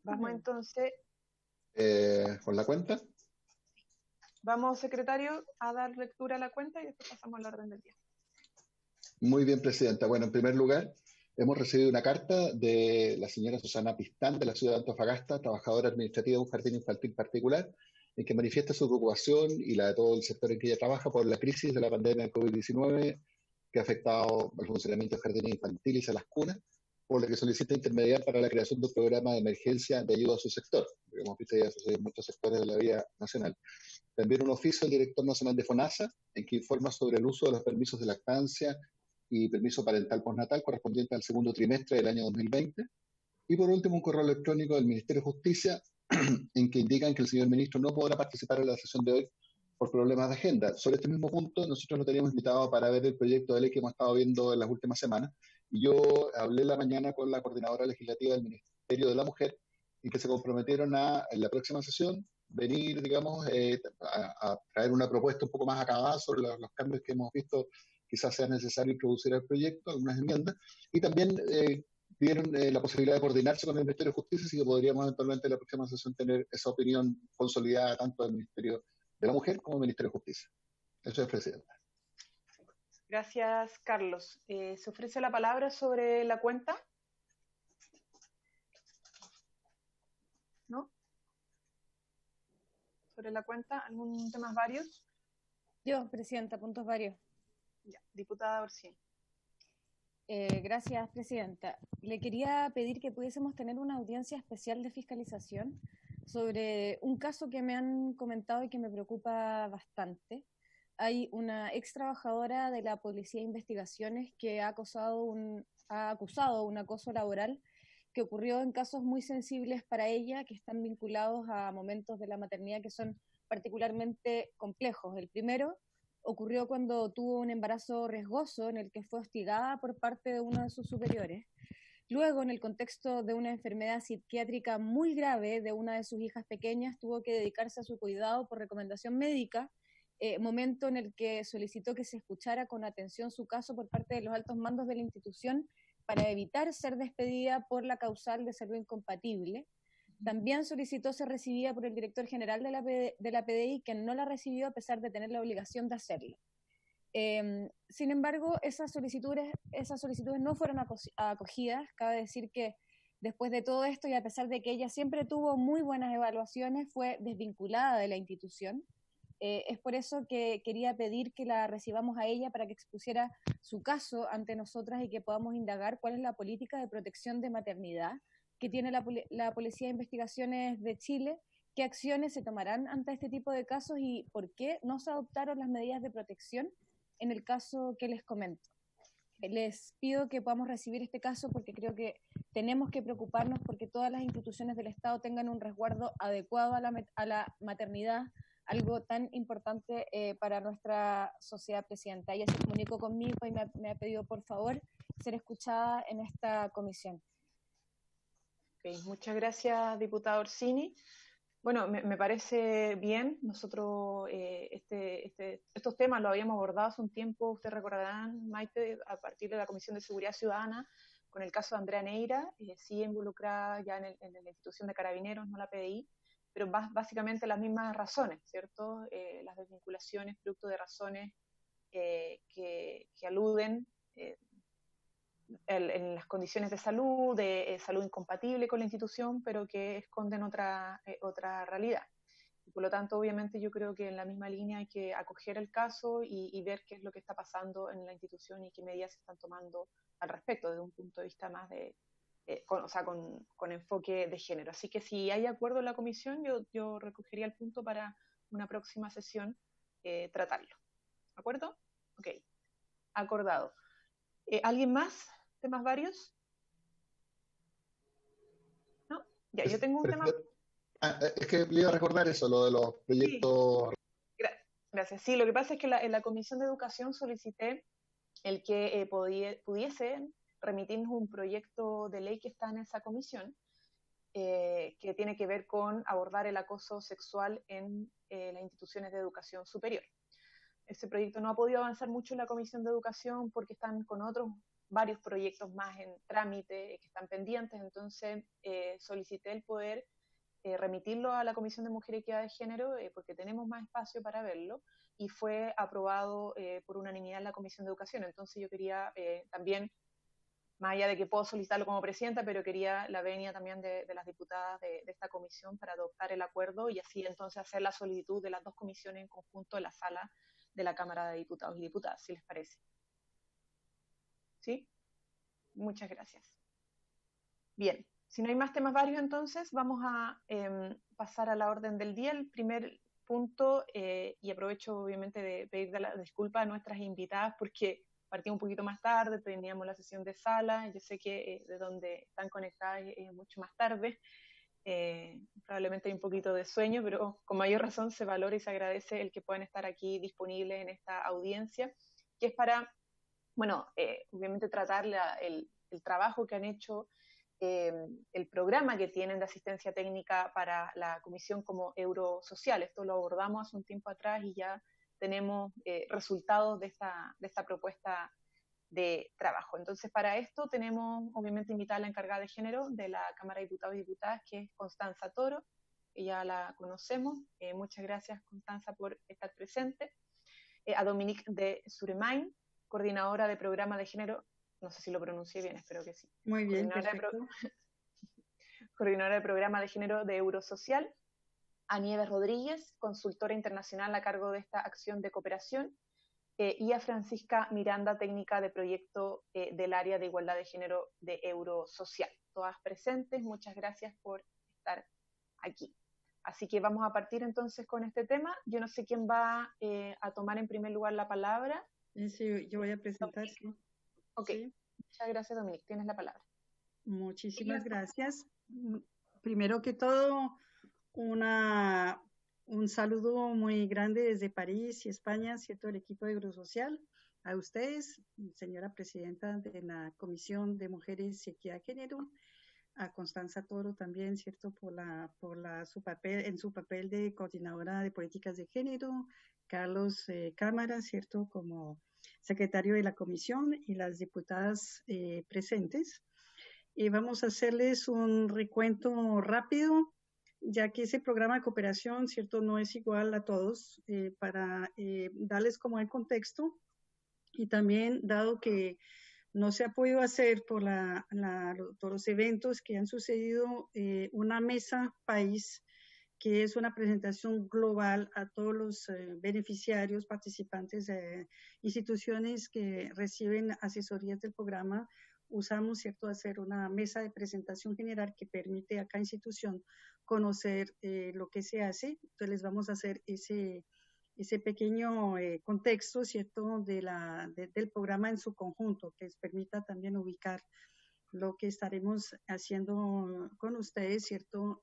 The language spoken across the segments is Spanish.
Vamos entonces, Con la cuenta. vamos, secretario, a dar lectura a la cuenta y después pasamos al orden del día. Muy bien, Presidenta. Bueno, en primer lugar, hemos recibido una carta de la señora Susana Pistán, de la ciudad de Antofagasta, trabajadora administrativa de un jardín infantil particular, en que manifiesta su preocupación y la de todo el sector en que ella trabaja por la crisis de la pandemia de COVID-19 que ha afectado el funcionamiento de jardines infantiles y a las cunas, por lo que solicita intermediar para la creación de un programa de emergencia de ayuda a su sector. Porque hemos visto ya suceder en muchos sectores de la vida nacional. También un oficio del director nacional de FONASA, en que informa sobre el uso de los permisos de lactancia y permiso parental postnatal correspondiente al segundo trimestre del año 2020. Y por último, un correo electrónico del Ministerio de Justicia en que indican que el señor ministro no podrá participar en la sesión de hoy por problemas de agenda. Sobre este mismo punto, nosotros lo teníamos invitado para ver el proyecto de ley que hemos estado viendo en las últimas semanas. Y yo hablé la mañana con la coordinadora legislativa del Ministerio de la Mujer y que se comprometieron a, en la próxima sesión, venir, digamos, a traer una propuesta un poco más acabada sobre los cambios que hemos visto quizás sea necesario introducir al proyecto, algunas enmiendas, y también dieron la posibilidad de coordinarse con el Ministerio de Justicia, así que podríamos eventualmente en la próxima sesión tener esa opinión consolidada tanto del Ministerio de la Mujer como del Ministerio de Justicia. Eso es, Presidenta. Gracias, Carlos. ¿Se ofrece la palabra sobre la cuenta? ¿No? ¿Sobre la cuenta? ¿Algún tema varios? Yo, Presidenta, puntos varios. Ya, diputada Orsini. Gracias, Presidenta. Le quería pedir que pudiésemos tener una audiencia especial de fiscalización sobre un caso que me han comentado y que me preocupa bastante. Hay una ex trabajadora de la Policía de Investigaciones que ha acusado un acoso laboral que ocurrió en casos muy sensibles para ella, que están vinculados a momentos de la maternidad que son particularmente complejos. El primero ocurrió cuando tuvo un embarazo riesgoso en el que fue hostigada por parte de uno de sus superiores. Luego, en el contexto de una enfermedad psiquiátrica muy grave de una de sus hijas pequeñas, tuvo que dedicarse a su cuidado por recomendación médica, momento en el que solicitó que se escuchara con atención su caso por parte de los altos mandos de la institución para evitar ser despedida por la causal de salud incompatible. También solicitó ser recibida por el director general de la PDI, que no la recibió a pesar de tener la obligación de hacerlo. Sin embargo, esas solicitudes no fueron acogidas. Cabe decir que después de todo esto, y a pesar de que ella siempre tuvo muy buenas evaluaciones, fue desvinculada de la institución. Es por eso que quería pedir que la recibamos a ella para que expusiera su caso ante nosotras y que podamos indagar cuál es la política de protección de maternidad que tiene la Policía de Investigaciones de Chile, qué acciones se tomarán ante este tipo de casos y por qué no se adoptaron las medidas de protección en el caso que les comento. Les pido que podamos recibir este caso porque creo que tenemos que preocuparnos porque todas las instituciones del Estado tengan un resguardo adecuado a la maternidad, algo tan importante para nuestra sociedad, Presidenta. Ella se comunicó conmigo y me ha pedido, por favor, ser escuchada en esta comisión. Okay, muchas gracias, diputada Orsini. Bueno, me parece bien. Nosotros estos temas los habíamos abordado hace un tiempo, ustedes recordarán, Maite, a partir de la Comisión de Seguridad Ciudadana, con el caso de Andrea Neira, sí involucrada ya en la institución de Carabineros, no la PDI, pero básicamente las mismas razones, ¿cierto? Las desvinculaciones, producto de razones que aluden en las condiciones de salud incompatible con la institución, pero que esconden otra realidad. Y por lo tanto, obviamente, yo creo que en la misma línea hay que acoger el caso y ver qué es lo que está pasando en la institución y qué medidas se están tomando al respecto desde un punto de vista más con enfoque de género. Así que si hay acuerdo en la comisión, yo recogería el punto para una próxima sesión tratarlo. ¿De acuerdo? Ok. Acordado. ¿Alguien más? ¿Temas varios? ¿No? Ya, yo tengo un tema. Es que le iba a recordar eso, lo de los Sí, proyectos. gracias. Sí, lo que pasa es que en la Comisión de Educación solicité el que pudiesen remitirnos un proyecto de ley que está en esa comisión, que tiene que ver con abordar el acoso sexual en las instituciones de educación superior. Ese proyecto no ha podido avanzar mucho en la Comisión de Educación porque están con otros varios proyectos más en trámite que están pendientes, entonces solicité el poder remitirlo a la Comisión de Mujer y Equidad de Género porque tenemos más espacio para verlo y fue aprobado por unanimidad en la Comisión de Educación. Entonces yo quería también, más allá de que puedo solicitarlo como presidenta, pero quería la venia también de las diputadas de esta comisión para adoptar el acuerdo y así entonces hacer la solicitud de las dos comisiones en conjunto en la sala de la Cámara de Diputados y Diputadas, si les parece. ¿Sí? Muchas gracias. Bien. Si no hay más temas varios, entonces vamos a pasar a la orden del día. El primer punto, y aprovecho obviamente de pedir la disculpa a nuestras invitadas porque partimos un poquito más tarde, teníamos la sesión de sala, yo sé que de donde están conectadas es mucho más tarde, probablemente hay un poquito de sueño, pero con mayor razón se valora y se agradece el que puedan estar aquí disponibles en esta audiencia, que es para, bueno, obviamente tratar el trabajo que han hecho, el programa que tienen de asistencia técnica para la Comisión como Eurosocial. Esto lo abordamos hace un tiempo atrás y ya tenemos resultados de esta propuesta de trabajo. Entonces, para esto tenemos, obviamente, invitada a la encargada de género de la Cámara de Diputados y Diputadas, que es Constanza Toro, que ya la conocemos. Muchas gracias, Constanza, por estar presente. A Dominique de Suremain, coordinadora de programa de género, no sé si lo pronuncié bien, espero que sí. Muy bien, perfecto. Coordinadora de programa de género de Eurosocial. A Nieves Rodríguez, consultora internacional a cargo de esta acción de cooperación. Y a Francisca Miranda, técnica de proyecto del área de igualdad de género de Eurosocial. Todas presentes, muchas gracias por estar aquí. Así que vamos a partir entonces con este tema. Yo no sé quién va a tomar en primer lugar la palabra. Sí, yo voy a presentar. Sí. Ok, sí. Muchas gracias, Dominique. Tienes la palabra. Muchísimas gracias. Primero que todo, un saludo muy grande desde París y España, ¿cierto? El equipo de Eurosocial, a ustedes, señora presidenta de la Comisión de Mujeres y Equidad de Género, a Constanza Toro también, ¿cierto? En su papel de coordinadora de políticas de género, Carlos Cámara, ¿cierto? Como secretario de la comisión y las diputadas presentes. Y vamos a hacerles un recuento rápido, ya que ese programa de cooperación, ¿cierto? No es igual a todos, para darles como el contexto y también dado que no se ha podido hacer por todos los eventos que han sucedido, una mesa país, que es una presentación global a todos los beneficiarios, participantes, instituciones que reciben asesorías del programa. Usamos, ¿cierto?, hacer una mesa de presentación general que permite a cada institución conocer lo que se hace. Entonces les vamos a hacer ese pequeño contexto, ¿cierto?, del programa en su conjunto, que les permita también ubicar lo que estaremos haciendo con ustedes, ¿cierto?,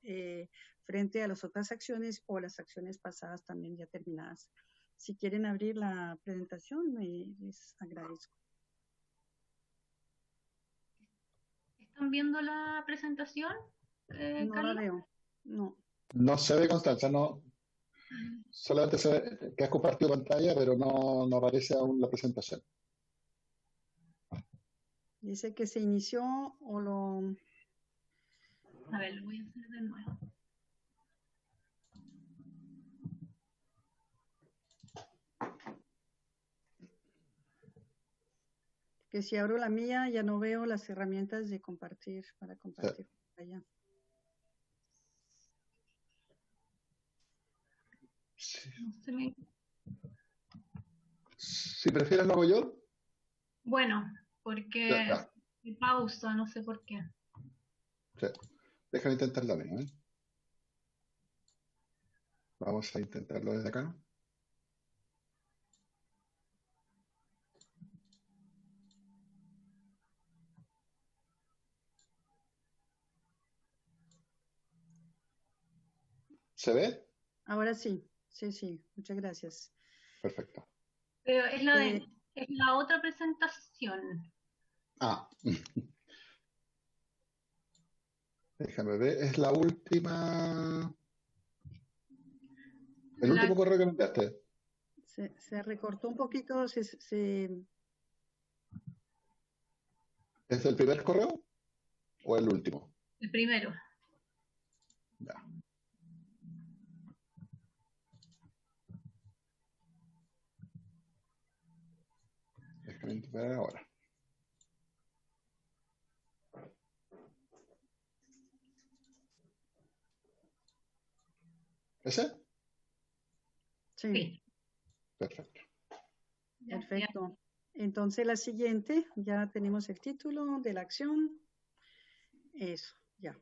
frente a las otras acciones o las acciones pasadas también ya terminadas. Si quieren abrir la presentación, les agradezco. ¿Están viendo la presentación, No Carla? la veo, no. No se ve, Constanza, no. Solamente se ve que has compartido pantalla, pero no aparece aún la presentación. Dice que se inició o lo... A ver, lo voy a hacer de nuevo. Que si abro la mía ya no veo las herramientas de compartir, para compartir pantalla. Sí. No se me... Si prefieres lo hago yo. Bueno, porque me pausa, no sé por qué. Sí. Déjame intentarlo a mí, ¿eh? Vamos a intentarlo desde acá. ¿Se ve? Ahora sí, sí, muchas gracias. Perfecto. Pero es la otra presentación. Ah. Déjame ver, es la última... El último correo que me enviaste. Se recortó un poquito, ¿Es el primer correo o el último? El primero. Ya. Déjame entrar ahora. ¿Ese? Sí, Sí. Perfecto. Ya, perfecto. Entonces la siguiente, ya tenemos el título de la acción. Eso, ya.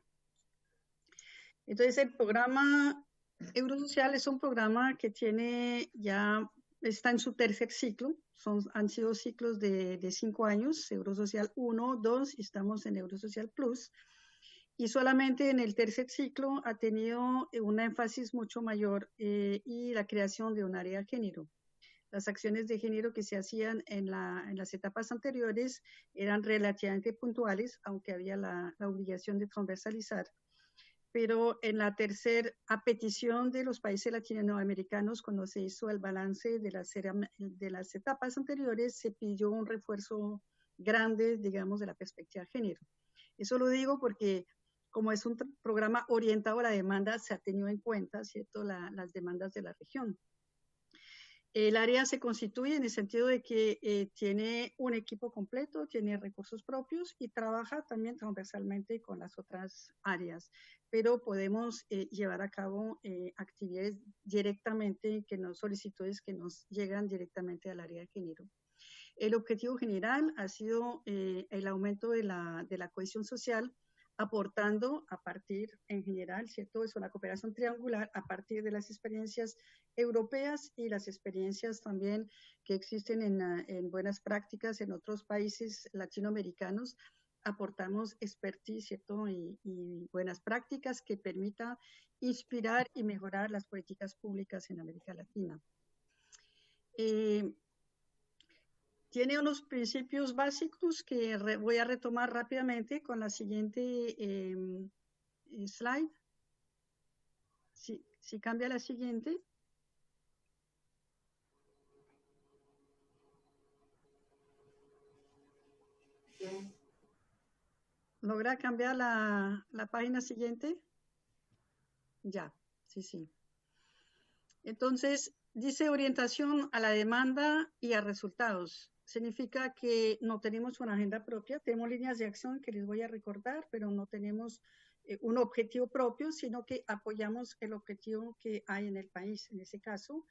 Entonces el programa Eurosocial es un programa que está en su tercer ciclo. Han sido ciclos de 5 años, Eurosocial 1, 2, y estamos en Eurosocial Plus. Y solamente en el tercer ciclo ha tenido un énfasis mucho mayor y la creación de un área de género. Las acciones de género que se hacían en las etapas anteriores eran relativamente puntuales, aunque había la obligación de transversalizar. Pero en la tercera, a petición de los países latinoamericanos, cuando se hizo el balance de las etapas anteriores, se pidió un refuerzo grande, digamos, de la perspectiva de género. Eso lo digo porque como es un programa orientado a la demanda, se ha tenido en cuenta, ¿cierto?, las demandas de la región. El área se constituye en el sentido de que tiene un equipo completo, tiene recursos propios y trabaja también transversalmente con las otras áreas, pero podemos llevar a cabo actividades directamente, solicitudes que nos llegan directamente al área de género. El objetivo general ha sido el aumento de la cohesión social, aportando a partir, en general, ¿cierto? Es una cooperación triangular a partir de las experiencias europeas y las experiencias también que existen en buenas prácticas en otros países latinoamericanos. Aportamos expertise, ¿cierto? Y buenas prácticas que permita inspirar y mejorar las políticas públicas en América Latina. Tiene unos principios básicos que voy a retomar rápidamente con la siguiente slide. Si cambia la siguiente. ¿Logra cambiar la página siguiente? Ya, sí. Entonces, dice orientación a la demanda y a resultados. Significa que no tenemos una agenda propia, tenemos líneas de acción que les voy a recordar, pero no tenemos un objetivo propio, sino que apoyamos el objetivo que hay en el país, en ese caso.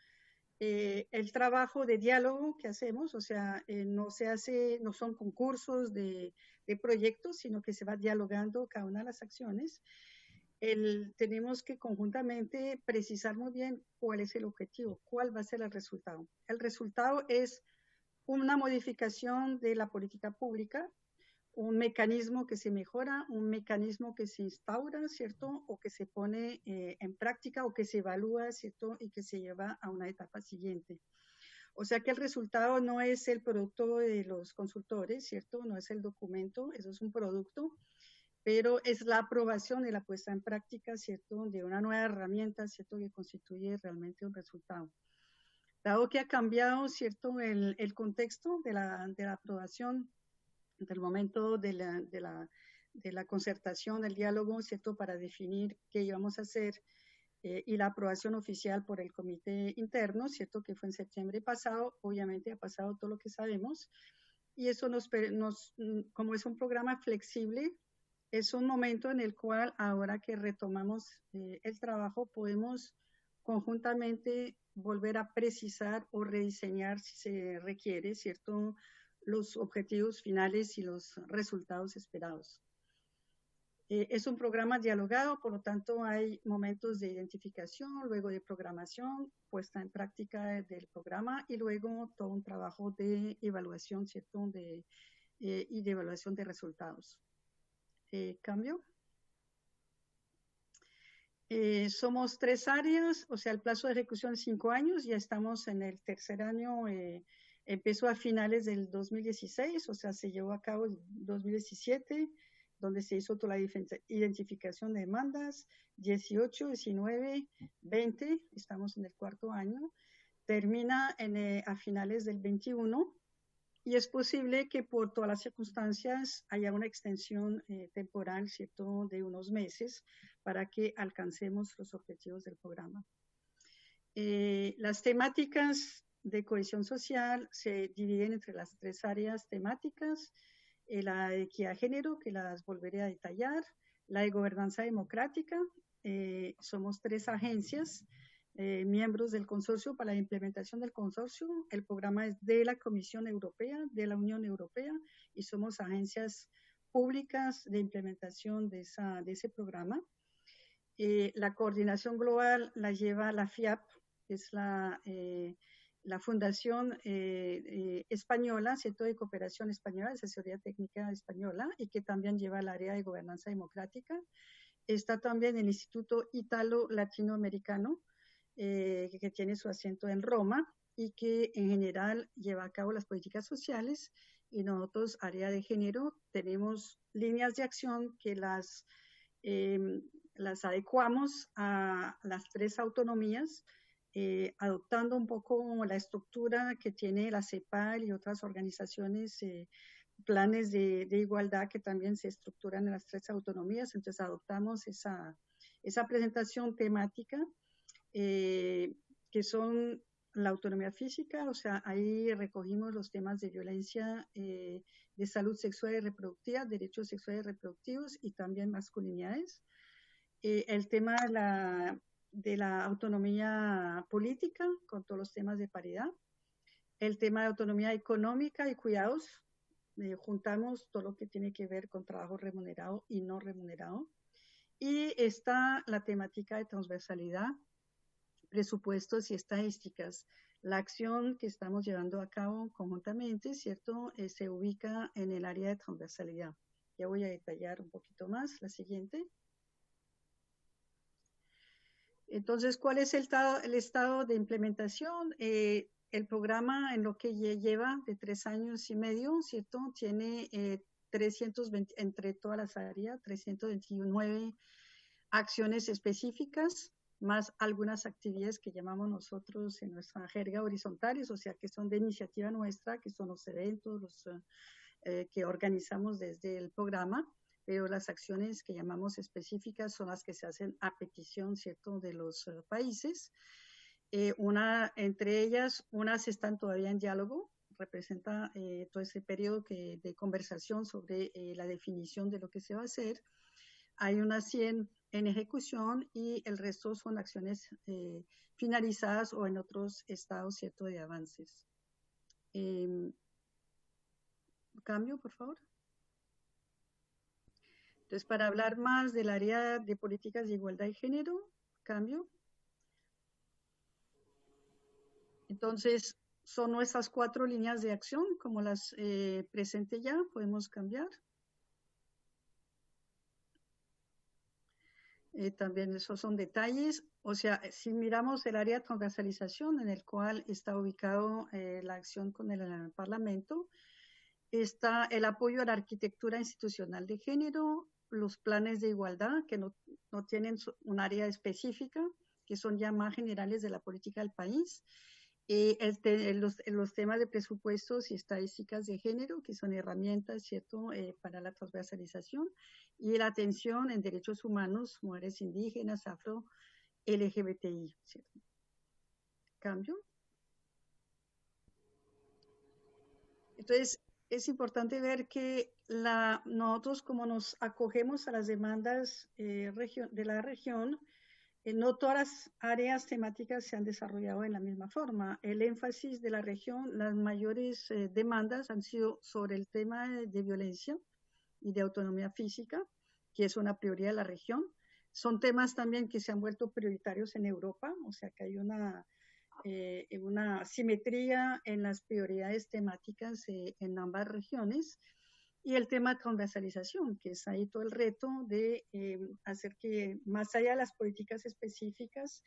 El trabajo de diálogo que hacemos, o sea, no son concursos de proyectos, sino que se va dialogando cada una de las acciones. Tenemos que conjuntamente precisar muy bien cuál es el objetivo, cuál va a ser el resultado. El resultado es una modificación de la política pública, un mecanismo que se mejora, un mecanismo que se instaura, ¿cierto? O que se pone en práctica o que se evalúa, ¿cierto? Y que se lleva a una etapa siguiente. O sea que el resultado no es el producto de los consultores, ¿cierto? No es el documento, eso es un producto, pero es la aprobación y la puesta en práctica, ¿cierto?, de una nueva herramienta, ¿cierto?, que constituye realmente un resultado. Dado que ha cambiado, ¿cierto?, el contexto de la aprobación, del momento de la concertación, del diálogo, ¿cierto?, para definir qué íbamos a hacer, y la aprobación oficial por el comité interno, ¿cierto?, que fue en septiembre pasado, obviamente ha pasado todo lo que sabemos, y eso como es un programa flexible, es un momento en el cual, ahora que retomamos el trabajo, podemos conjuntamente volver a precisar o rediseñar, si se requiere, ¿cierto?, los objetivos finales y los resultados esperados. Es un programa dialogado, por lo tanto hay momentos de identificación, luego de programación, puesta en práctica del programa y luego todo un trabajo de evaluación, ¿cierto?, y de evaluación de resultados. Cambio. Somos 3 áreas, o sea, el plazo de ejecución es 5 años, ya estamos en el tercer año, empezó a finales del 2016, o sea, se llevó a cabo el 2017, donde se hizo toda la identificación de demandas, 18, 19, 20, estamos en el cuarto año, termina a finales del 21, y es posible que por todas las circunstancias haya una extensión temporal, ¿cierto?, de unos meses para que alcancemos los objetivos del programa. Las temáticas de cohesión social se dividen entre las 3 áreas temáticas, la de equidad de género, que las volveré a detallar, la de gobernanza democrática, somos 3 agencias, miembros del consorcio para la implementación del consorcio. El programa es de la Comisión Europea, de la Unión Europea, y somos agencias públicas de implementación de ese programa. La coordinación global la lleva la FIAP, que es la Fundación Española, Centro de Cooperación Española, de Asesoría Técnica Española, y que también lleva el área de gobernanza democrática. Está también el Instituto Ítalo-Latinoamericano, que tiene su asiento en Roma y que en general lleva a cabo las políticas sociales, y nosotros, área de género, tenemos líneas de acción que las adecuamos a las 3 autonomías, adoptando un poco la estructura que tiene la CEPAL y otras organizaciones, planes de igualdad que también se estructuran en las 3 autonomías. Entonces adoptamos esa presentación temática, que son la autonomía física, o sea, ahí recogimos los temas de violencia, de salud sexual y reproductiva, derechos sexuales y reproductivos y también masculinidades. El tema de la autonomía política, con todos los temas de paridad. El tema de autonomía económica y cuidados, juntamos todo lo que tiene que ver con trabajo remunerado y no remunerado. Y está la temática de transversalidad, presupuestos y estadísticas. La acción que estamos llevando a cabo conjuntamente, ¿cierto?, se ubica en el área de transversalidad. Ya voy a detallar un poquito más. La siguiente. Entonces, ¿cuál es el estado de implementación? El programa, en lo que lleva de 3 años y medio, ¿cierto?, tiene 320, entre todas las áreas, 329 acciones específicas, más algunas actividades que llamamos nosotros en nuestra jerga horizontales, o sea, que son de iniciativa nuestra, que son los eventos, que organizamos desde el programa, pero las acciones que llamamos específicas son las que se hacen a petición, ¿cierto?, de los países. Entre ellas, unas están todavía en diálogo, representa todo ese periodo de conversación sobre la definición de lo que se va a hacer. Hay unas 100 en ejecución y el resto son acciones finalizadas o en otros estados, ¿cierto?, de avances. Cambio, por favor. Entonces, para hablar más del área de políticas de igualdad y género, cambio. Entonces, son nuestras 4 líneas de acción, como las presenté ya, podemos cambiar. También esos son detalles. O sea, si miramos el área de transversalización, en el cual está ubicado la acción con el Parlamento, está el apoyo a la arquitectura institucional de género, los planes de igualdad, que no tienen un área específica, que son ya más generales de la política del país, los temas de presupuestos y estadísticas de género, que son herramientas, ¿cierto?, para la transversalización, y la atención en derechos humanos, mujeres indígenas, afro, LGBTI, ¿cierto? Cambio. Entonces, es importante ver que nosotros, como nos acogemos a las demandas de la región, no todas las áreas temáticas se han desarrollado de la misma forma. El énfasis de la región, las mayores demandas han sido sobre el tema de violencia y de autonomía física, que es una prioridad de la región. Son temas también que se han vuelto prioritarios en Europa, o sea que hay una simetría en las prioridades temáticas en ambas regiones. Y el tema de transversalización, que es ahí todo el reto de hacer que, más allá de las políticas específicas,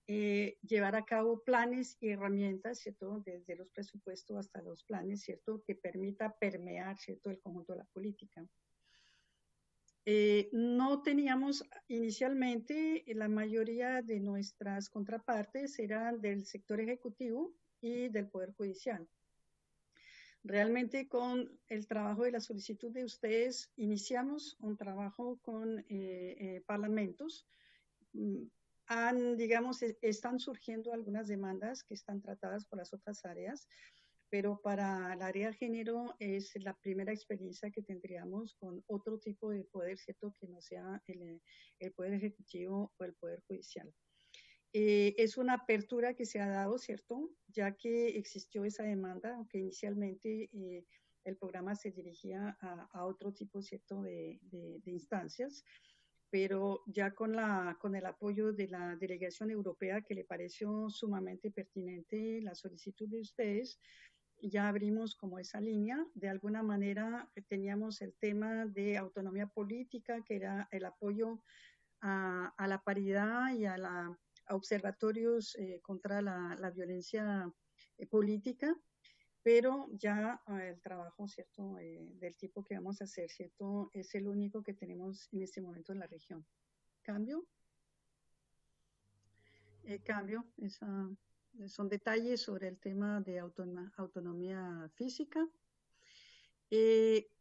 llevar a cabo planes y herramientas, ¿cierto?, desde los presupuestos hasta los planes, ¿cierto?, que permita permear, ¿cierto?, el conjunto de la política. No teníamos inicialmente, la mayoría de nuestras contrapartes eran del sector ejecutivo y del Poder Judicial. Realmente con el trabajo de la solicitud de ustedes iniciamos un trabajo con parlamentos. Digamos, están surgiendo algunas demandas que están tratadas por las otras áreas, pero para el área de género es la primera experiencia que tendríamos con otro tipo de poder, ¿cierto? Que no sea el poder ejecutivo o el poder judicial. Es una apertura que se ha dado, ¿cierto? Ya que existió esa demanda, aunque inicialmente el programa se dirigía a otro tipo, ¿cierto?, de instancias, pero ya con el apoyo de la delegación europea, que le pareció sumamente pertinente la solicitud de ustedes, ya abrimos como esa línea. De alguna manera teníamos el tema de autonomía política, que era el apoyo a la paridad y a observatorios contra la violencia política, pero ya el trabajo, ¿cierto?, del tipo que vamos a hacer, ¿cierto?, es el único que tenemos en este momento en la región. ¿Cambio? Cambio, son detalles sobre el tema de autonomía física.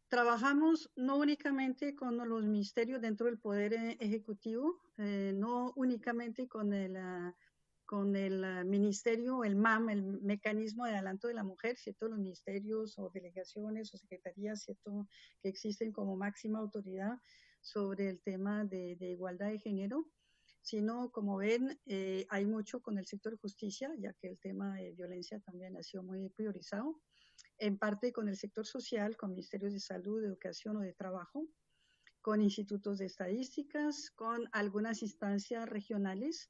Trabajamos no únicamente con los ministerios dentro del Poder Ejecutivo, no únicamente con el ministerio, el MAM, el Mecanismo de Adelanto de la Mujer, ¿cierto? Los ministerios o delegaciones o secretarías, ¿cierto?, que existen como máxima autoridad sobre el tema de igualdad de género, sino, como ven, hay mucho con el sector justicia, ya que el tema de violencia también ha sido muy priorizado, en parte con el sector social, con ministerios de salud, de educación o de trabajo, con institutos de estadísticas, con algunas instancias regionales.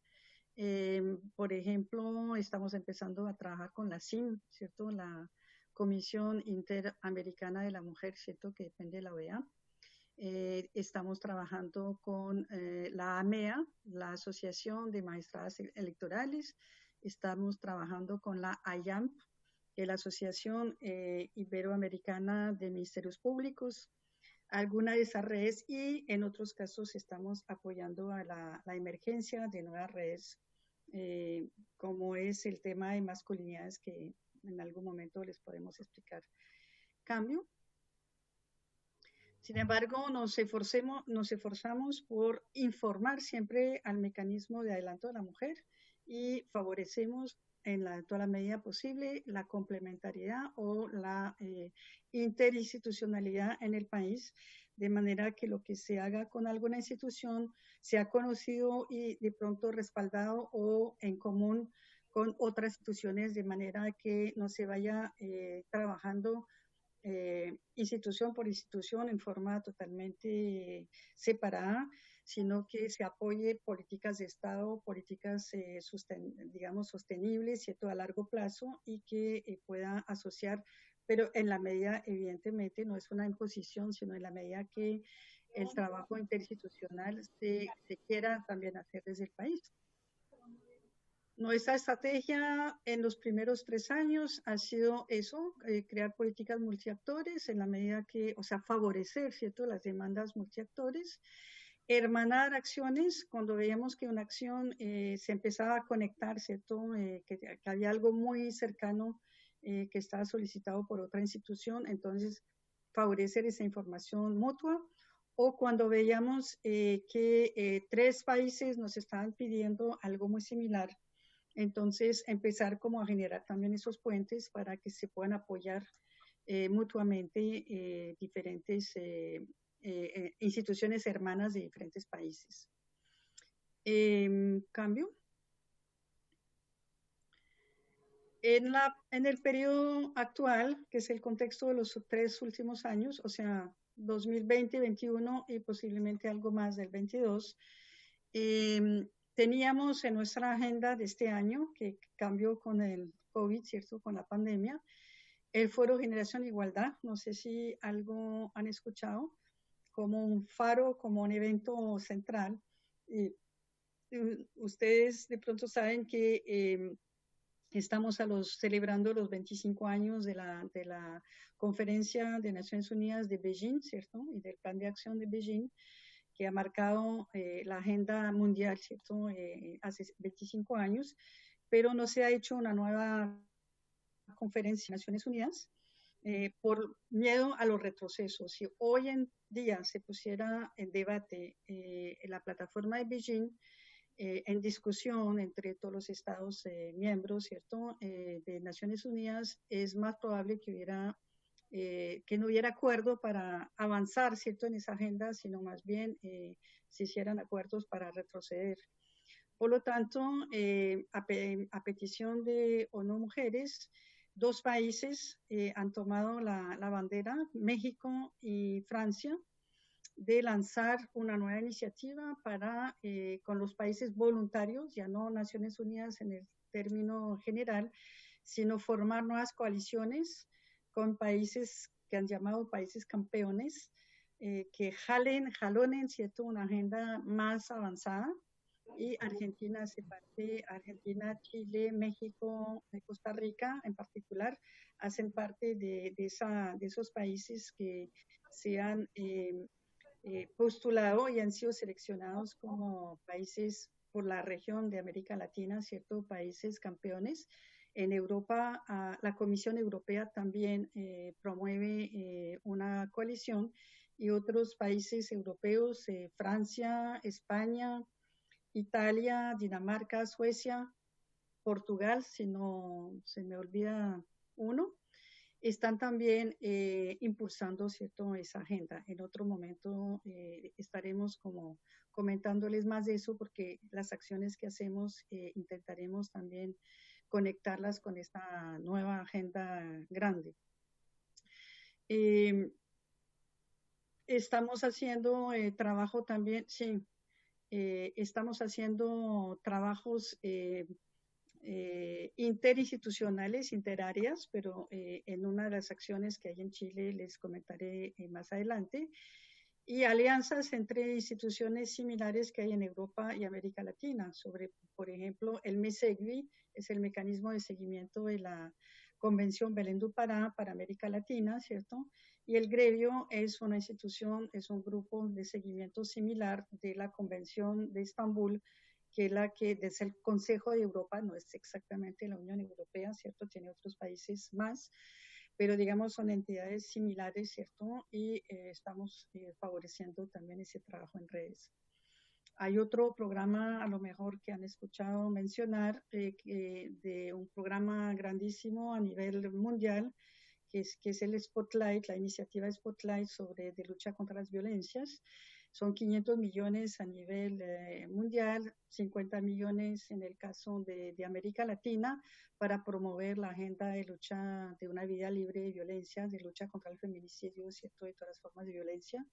Por ejemplo, estamos empezando a trabajar con la CIM, ¿cierto?, la Comisión Interamericana de la Mujer, ¿cierto?, que depende de la OEA. Estamos trabajando con la AMEA, la Asociación de Magistradas Electorales. Estamos trabajando con la AYAMP, que es la Asociación Iberoamericana de Ministerios Públicos, algunas de esas redes, y en otros casos estamos apoyando a la emergencia de nuevas redes, como es el tema de masculinidades, que en algún momento les podemos explicar. Cambio. Sin embargo, nos esforzamos por informar siempre al mecanismo de adelanto de la mujer y favorecemos en toda la medida posible la complementariedad o la interinstitucionalidad en el país, de manera que lo que se haga con alguna institución sea conocido y de pronto respaldado o en común con otras instituciones, de manera que no se vaya trabajando institución por institución en forma totalmente separada, sino que se apoye políticas de Estado, políticas, digamos, sostenibles, ¿cierto?, a largo plazo, y que pueda asociar, pero en la medida, evidentemente, no es una imposición, sino en la medida que el trabajo interinstitucional se quiera también hacer desde el país. Nuestra estrategia en los primeros 3 años ha sido eso, crear políticas multiactores en la medida que, o sea, favorecer, ¿cierto?, las demandas multiactores, hermanar acciones cuando veíamos que una acción se empezaba a conectar, ¿cierto?, que había algo muy cercano que estaba solicitado por otra institución, entonces favorecer esa información mutua. O cuando veíamos que 3 países nos estaban pidiendo algo muy similar, entonces empezar como a generar también esos puentes para que se puedan apoyar mutuamente diferentes instituciones hermanas de diferentes países. Cambio. En el periodo actual, que es el contexto de los 3 últimos años, o sea, 2020, 2021 y posiblemente algo más del 22, teníamos en nuestra agenda de este año, que cambió con el COVID, ¿cierto?, con la pandemia, el Foro Generación de Igualdad. No sé si algo han escuchado, como un faro, como un evento central. Ustedes de pronto saben que estamos celebrando los 25 años de la Conferencia de Naciones Unidas de Beijing, ¿cierto?, y del Plan de Acción de Beijing, que ha marcado la agenda mundial, ¿cierto?, hace 25 años, pero no se ha hecho una nueva conferencia de Naciones Unidas. por miedo a los retrocesos. Si hoy en día se pusiera en debate en la plataforma de Beijing, en discusión entre todos los estados miembros, ¿cierto?, de Naciones Unidas, es más probable que que no hubiera acuerdo para avanzar, ¿cierto?, en esa agenda, sino más bien se hicieran acuerdos para retroceder. Por lo tanto, a petición de ONU Mujeres, 2 países han tomado la bandera, México y Francia, de lanzar una nueva iniciativa para, con los países voluntarios, ya no Naciones Unidas en el término general, sino formar nuevas coaliciones con países que han llamado países campeones, que jalonen, ¿cierto?, una agenda más avanzada. Y Argentina hace parte, Argentina, Chile, México, Costa Rica en particular, hacen parte de esos países que se han postulado y han sido seleccionados como países por la región de América Latina, ¿cierto?, países campeones. En Europa, la Comisión Europea también promueve una coalición y otros países europeos, Francia, España, Italia, Dinamarca, Suecia, Portugal, si no se me olvida uno, están también impulsando, ¿cierto?, esa agenda. En otro momento estaremos como comentándoles más de eso, porque las acciones que hacemos intentaremos también conectarlas con esta nueva agenda grande. Estamos haciendo trabajo también, sí, estamos haciendo trabajos interinstitucionales, interáreas, pero en una de las acciones que hay en Chile les comentaré más adelante, y alianzas entre instituciones similares que hay en Europa y América Latina, sobre, por ejemplo, el MESEGBI, es el mecanismo de seguimiento de la Convención Belén do Pará para América Latina, ¿cierto? Y el Grevio es una institución, es un grupo de seguimiento similar de la Convención de Estambul, que es la que desde el Consejo de Europa, no es exactamente la Unión Europea, ¿cierto? Tiene otros países más, pero digamos son entidades similares, ¿cierto? Y estamos favoreciendo también ese trabajo en redes. Hay otro programa, a lo mejor que han escuchado mencionar, de un programa grandísimo a nivel mundial, que es el Spotlight, la iniciativa Spotlight de lucha contra las violencias. Son 500 millones a nivel mundial, 50 millones en el caso de América Latina, para promover la agenda de lucha de una vida libre de violencia, de lucha contra el feminicidio, ¿cierto?, de todas las formas de violencia.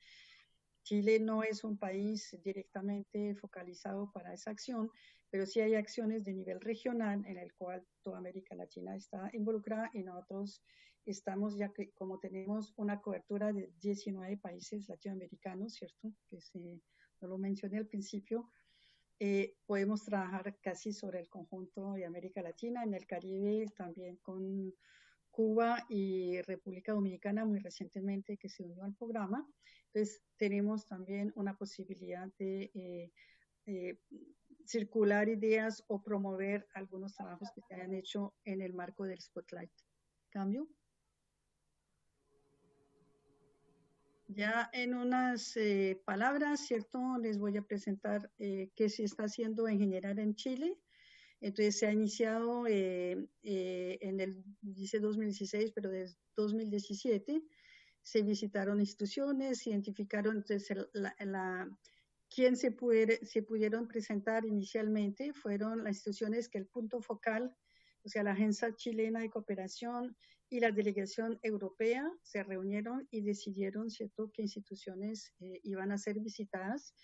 Chile no es un país directamente focalizado para esa acción, pero sí hay acciones de nivel regional en el cual toda América Latina está involucrada y nosotros estamos, ya que como tenemos una cobertura de 19 países latinoamericanos, ¿cierto?, que no lo mencioné al principio, podemos trabajar casi sobre el conjunto de América Latina, en el Caribe también con Cuba y República Dominicana muy recientemente que se unió al programa. Entonces tenemos también una posibilidad de circular ideas o promover algunos trabajos que se hayan hecho en el marco del Spotlight. ¿Cambio? Ya en unas palabras, ¿cierto? Les voy a presentar qué se está haciendo en general en Chile. Entonces se ha iniciado en dice 2016, pero desde 2017 se visitaron instituciones, se identificaron entonces quién se pudieron presentar inicialmente, fueron las instituciones que el punto focal, o sea, la Agencia Chilena de Cooperación y la Delegación Europea se reunieron y decidieron, ¿cierto?, qué instituciones iban a ser visitadas,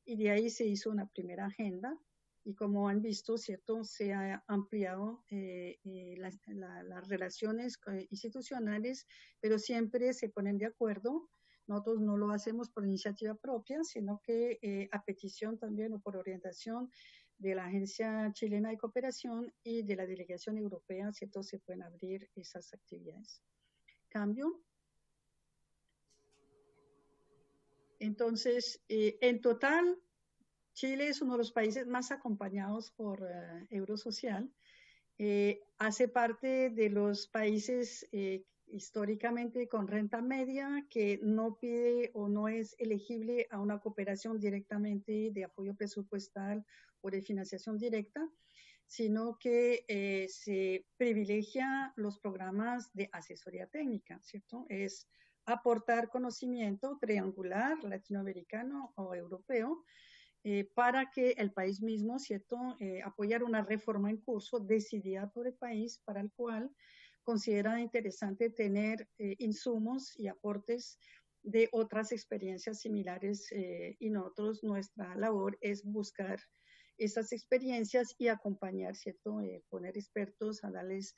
y de ahí se hizo una primera agenda. Y como han visto, ¿cierto?, se ha ampliado las relaciones institucionales, pero siempre se ponen de acuerdo. Nosotros no lo hacemos por iniciativa propia, sino que a petición también o por orientación de la Agencia Chilena de Cooperación y de la Delegación Europea, ¿cierto?, se pueden abrir esas actividades. Cambio. Entonces, en total, Chile es uno de los países más acompañados por Eurosocial. Hace parte de los países históricamente con renta media, que no pide o no es elegible a una cooperación directamente de apoyo presupuestal o de financiación directa, sino que se privilegia los programas de asesoría técnica, ¿cierto? Es aportar conocimiento triangular, latinoamericano o europeo, para que el país mismo, ¿cierto? Apoyar una reforma en curso decidida por el país para el cual considera interesante tener insumos y aportes de otras experiencias similares y nosotros, nuestra labor es buscar esas experiencias y acompañar, ¿cierto? Poner expertos a darles,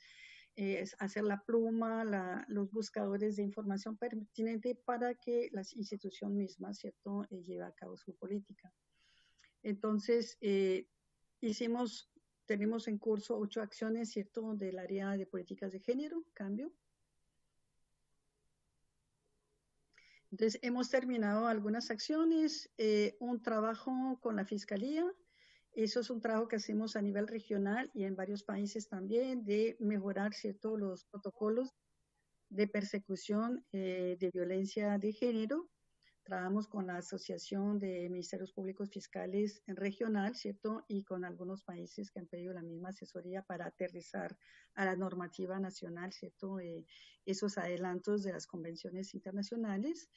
hacer la pluma, los buscadores de información pertinente para que la institución misma, ¿cierto? Lleve a cabo su política. Entonces, tenemos en curso 8 acciones, ¿cierto?, del área de políticas de género, cambio. Entonces, hemos terminado algunas acciones, un trabajo con la Fiscalía. Eso es un trabajo que hacemos a nivel regional y en varios países también, de mejorar, ¿cierto?, los protocolos de persecución de violencia de género. Trabajamos con la Asociación de Ministerios Públicos Fiscales regional, ¿cierto? Y con algunos países que han pedido la misma asesoría para aterrizar a la normativa nacional, ¿cierto? Esos adelantos de las convenciones internacionales.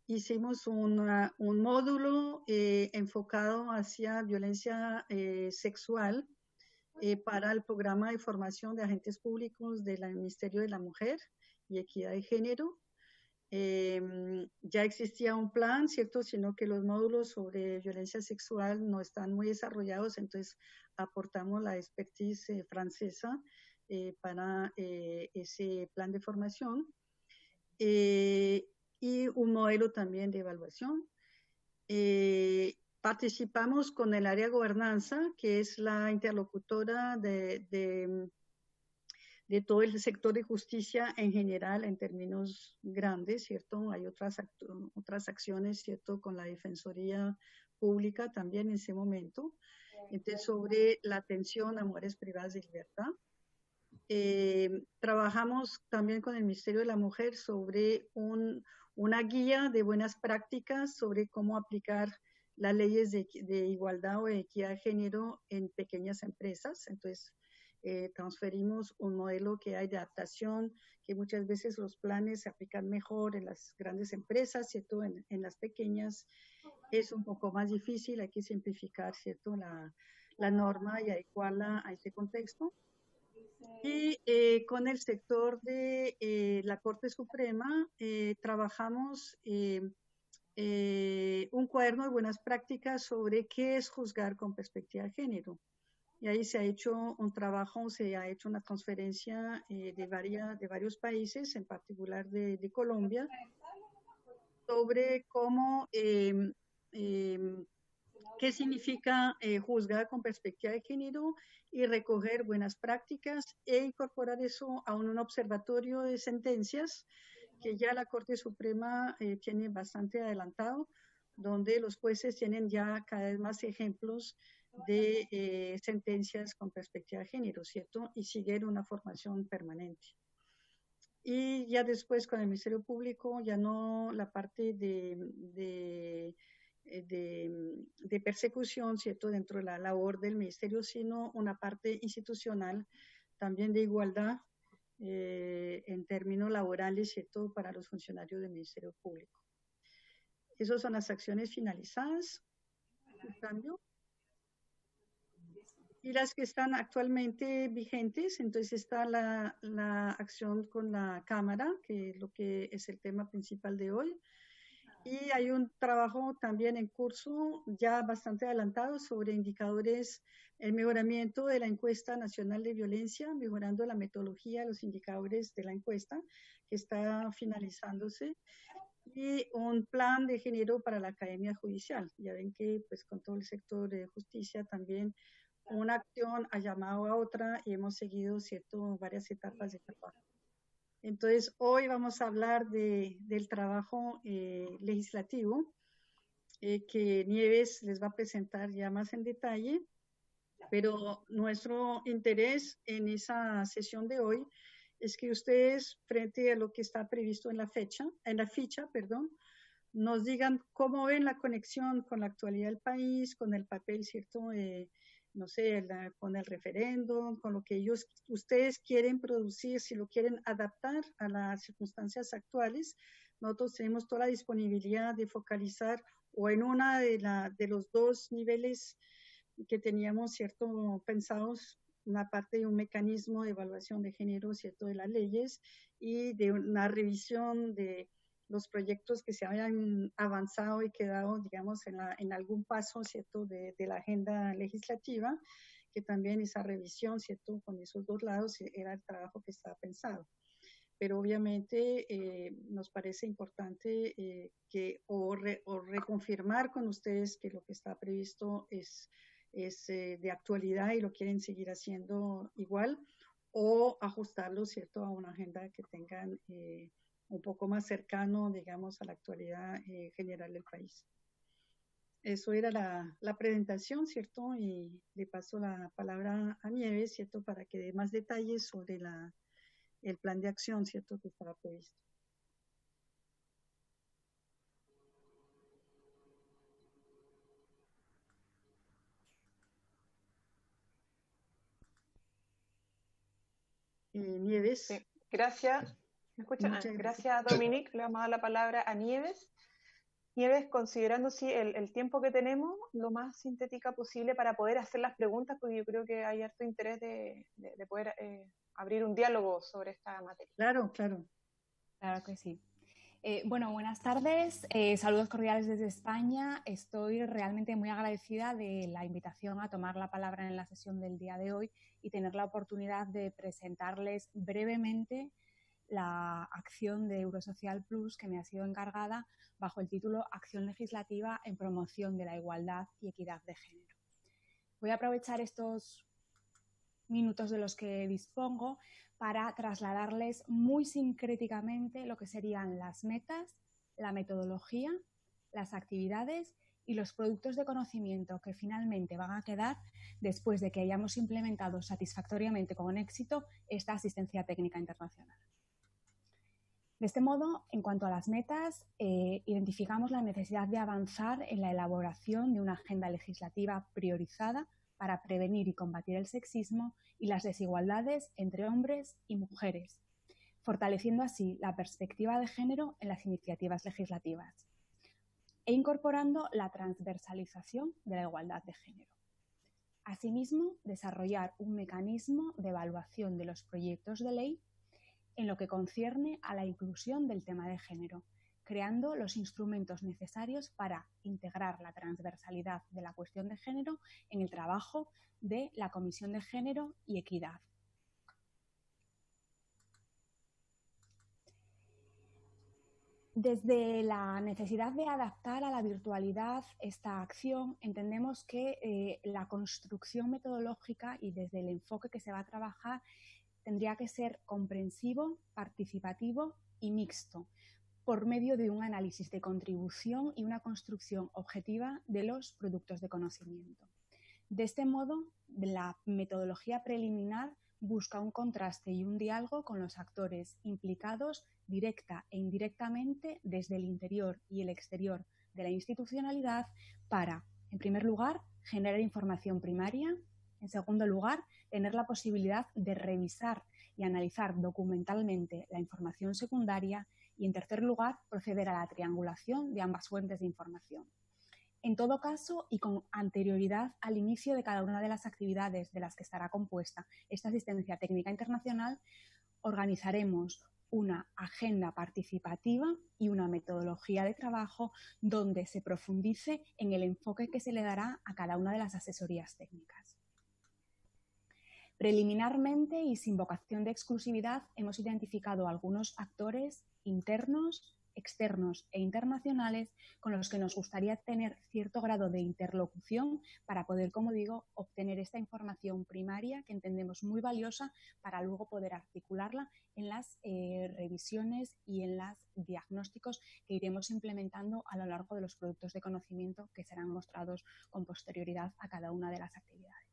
Hicimos un módulo enfocado hacia violencia sexual para el programa de formación de agentes públicos del Ministerio de la Mujer y Equidad de Género. Ya existía un plan, ¿cierto? Sino que los módulos sobre violencia sexual no están muy desarrollados, entonces aportamos la expertise francesa para ese plan de formación y un modelo también de evaluación. Participamos con el área gobernanza, que es la interlocutora de todo el sector de justicia en general, en términos grandes, ¿cierto? Hay otras acciones, ¿cierto? Con la Defensoría Pública también en ese momento. Entonces, sobre la atención a mujeres privadas de libertad. Trabajamos también con el Ministerio de la Mujer sobre una guía de buenas prácticas sobre cómo aplicar las leyes de igualdad o de equidad de género en pequeñas empresas. Entonces, transferimos un modelo que hay de adaptación, que muchas veces los planes se aplican mejor en las grandes empresas, ¿cierto? En las pequeñas es un poco más difícil, hay que simplificar, ¿cierto? La norma y adecuarla a ese contexto. Y con el sector de la Corte Suprema trabajamos un cuaderno de buenas prácticas sobre qué es juzgar con perspectiva de género. Y ahí se ha hecho un trabajo, se ha hecho una transferencia de varios países, en particular de Colombia, sobre cómo, qué significa juzgar con perspectiva de género y recoger buenas prácticas e incorporar eso a un observatorio de sentencias que ya la Corte Suprema tiene bastante adelantado, donde los jueces tienen ya cada vez más ejemplos de sentencias con perspectiva de género, ¿cierto? Y siguen una formación permanente. Y ya después con el Ministerio Público, ya no la parte de persecución, ¿cierto? Dentro de la labor del Ministerio, sino una parte institucional también de igualdad en términos laborales, ¿cierto? Para los funcionarios del Ministerio Público. Esas son las acciones finalizadas. Cambio. Y las que están actualmente vigentes, entonces está la acción con la Cámara, que es lo que es el tema principal de hoy. Y hay un trabajo también en curso, ya bastante adelantado, sobre indicadores, el mejoramiento de la encuesta nacional de violencia, mejorando la metodología, los indicadores de la encuesta, que está finalizándose. Y un plan de género para la Academia Judicial. Ya ven que pues con todo el sector de justicia también una acción ha llamado a otra y hemos seguido, ¿cierto?, varias etapas de trabajo. Entonces, hoy vamos a hablar del trabajo legislativo que Nieves les va a presentar ya más en detalle, pero nuestro interés en esa sesión de hoy es que ustedes, frente a lo que está previsto en la ficha, nos digan cómo ven la conexión con la actualidad del país, con el papel, ¿cierto? No sé, con el referéndum, con lo que ustedes quieren producir, si lo quieren adaptar a las circunstancias actuales. Nosotros tenemos toda la disponibilidad de focalizar o en una de los dos niveles que teníamos, ¿cierto?, pensados, una parte de un mecanismo de evaluación de género, ¿cierto?, de las leyes y de una revisión de los proyectos que se hayan avanzado y quedado, digamos, en algún paso, ¿cierto?, de la agenda legislativa, que también esa revisión, ¿cierto?, con esos dos lados era el trabajo que estaba pensado. Pero obviamente nos parece importante que reconfirmar con ustedes que lo que está previsto es de actualidad y lo quieren seguir haciendo igual, o ajustarlo, ¿cierto?, a una agenda que tengan un poco más cercano, digamos, a la actualidad general del país. Eso era la presentación, ¿cierto? Y le paso la palabra a Nieves, ¿cierto?, para que dé más detalles sobre el plan de acción, ¿cierto?, que estaba previsto. Nieves. Sí, gracias. ¿Me escuchan? Gracias, Dominique. Le vamos a dar la palabra a Nieves. Nieves, considerando sí, el tiempo que tenemos, lo más sintética posible para poder hacer las preguntas, porque yo creo que hay harto interés de poder abrir un diálogo sobre esta materia. Claro, claro. Claro que sí. Bueno, buenas tardes. Saludos cordiales desde España. Estoy realmente muy agradecida de la invitación a tomar la palabra en la sesión del día de hoy y tener la oportunidad de presentarles brevemente la acción de Eurosocial Plus que me ha sido encargada bajo el título Acción legislativa en promoción de la igualdad y equidad de género. Voy a aprovechar estos minutos de los que dispongo para trasladarles muy sincréticamente lo que serían las metas, la metodología, las actividades y los productos de conocimiento que finalmente van a quedar después de que hayamos implementado satisfactoriamente con éxito esta asistencia técnica internacional. De este modo, en cuanto a las metas, identificamos la necesidad de avanzar en la elaboración de una agenda legislativa priorizada para prevenir y combatir el sexismo y las desigualdades entre hombres y mujeres, fortaleciendo así la perspectiva de género en las iniciativas legislativas e incorporando la transversalización de la igualdad de género. Asimismo, desarrollar un mecanismo de evaluación de los proyectos de ley en lo que concierne a la inclusión del tema de género, creando los instrumentos necesarios para integrar la transversalidad de la cuestión de género en el trabajo de la Comisión de Género y Equidad. Desde la necesidad de adaptar a la virtualidad esta acción, entendemos que la construcción metodológica y desde el enfoque que se va a trabajar tendría que ser comprensivo, participativo y mixto, por medio de un análisis de contribución y una construcción objetiva de los productos de conocimiento. De este modo, la metodología preliminar busca un contraste y un diálogo con los actores implicados directa e indirectamente desde el interior y el exterior de la institucionalidad para, en primer lugar, generar información primaria. En segundo lugar, tener la posibilidad de revisar y analizar documentalmente la información secundaria y, en tercer lugar, proceder a la triangulación de ambas fuentes de información. En todo caso, y con anterioridad al inicio de cada una de las actividades de las que estará compuesta esta asistencia técnica internacional, organizaremos una agenda participativa y una metodología de trabajo donde se profundice en el enfoque que se le dará a cada una de las asesorías técnicas. Preliminarmente y sin vocación de exclusividad, hemos identificado algunos actores internos, externos e internacionales con los que nos gustaría tener cierto grado de interlocución para poder, como digo, obtener esta información primaria que entendemos muy valiosa para luego poder articularla en las revisiones y en los diagnósticos que iremos implementando a lo largo de los productos de conocimiento que serán mostrados con posterioridad a cada una de las actividades.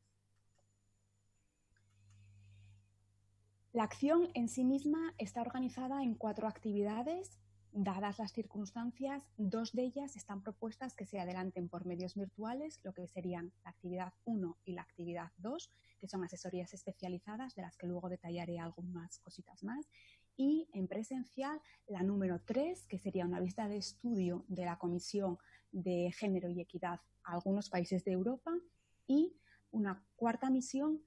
La acción en sí misma está organizada en 4 actividades. Dadas las circunstancias, 2 de ellas están propuestas que se adelanten por medios virtuales, lo que serían la actividad 1 y la actividad 2, que son asesorías especializadas, de las que luego detallaré algunas cositas más. Y en presencial, la número 3, que sería una visita de estudio de la Comisión de Género y Equidad a algunos países de Europa, y una cuarta misión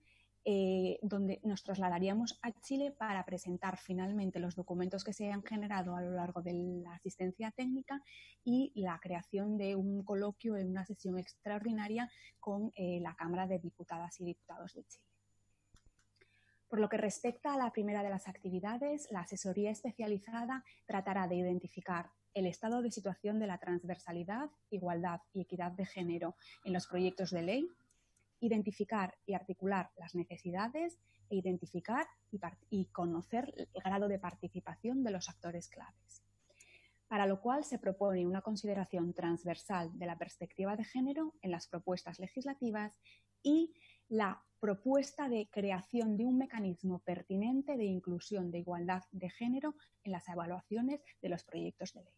donde nos trasladaríamos a Chile para presentar finalmente los documentos que se han generado a lo largo de la asistencia técnica y la creación de un coloquio en una sesión extraordinaria con la Cámara de Diputadas y Diputados de Chile. Por lo que respecta a la primera de las actividades, la asesoría especializada tratará de identificar el estado de situación de la transversalidad, igualdad y equidad de género en los proyectos de ley, identificar y articular las necesidades e identificar y conocer el grado de participación de los actores claves. Para lo cual se propone una consideración transversal de la perspectiva de género en las propuestas legislativas y la propuesta de creación de un mecanismo pertinente de inclusión de igualdad de género en las evaluaciones de los proyectos de ley.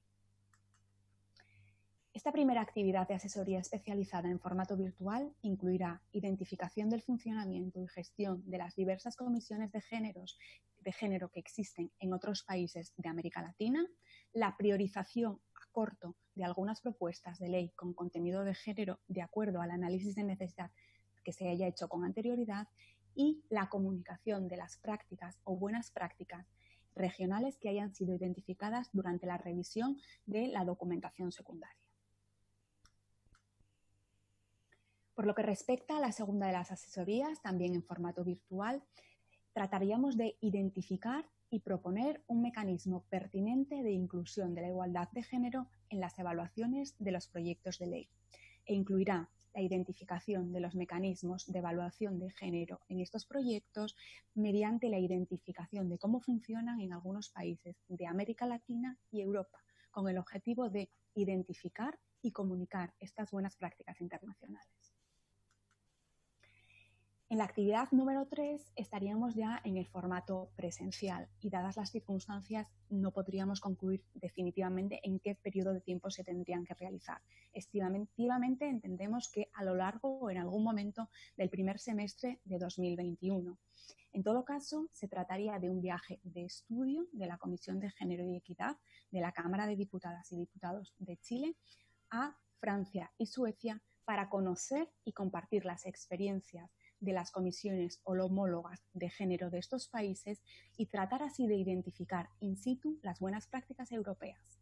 Esta primera actividad de asesoría especializada en formato virtual incluirá identificación del funcionamiento y gestión de las diversas comisiones de género que existen en otros países de América Latina, la priorización a corto de algunas propuestas de ley con contenido de género de acuerdo al análisis de necesidad que se haya hecho con anterioridad y la comunicación de las prácticas o buenas prácticas regionales que hayan sido identificadas durante la revisión de la documentación secundaria. Por lo que respecta a la segunda de las asesorías, también en formato virtual, trataríamos de identificar y proponer un mecanismo pertinente de inclusión de la igualdad de género en las evaluaciones de los proyectos de ley e incluirá la identificación de los mecanismos de evaluación de género en estos proyectos mediante la identificación de cómo funcionan en algunos países de América Latina y Europa, con el objetivo de identificar y comunicar estas buenas prácticas internacionales. En la actividad número 3 estaríamos ya en el formato presencial y dadas las circunstancias no podríamos concluir definitivamente en qué periodo de tiempo se tendrían que realizar. Estimativamente entendemos que a lo largo o en algún momento del primer semestre de 2021. En todo caso, se trataría de un viaje de estudio de la Comisión de Género y Equidad de la Cámara de Diputadas y Diputados de Chile a Francia y Suecia para conocer y compartir las experiencias de las comisiones homólogas de género de estos países y tratar así de identificar in situ las buenas prácticas europeas.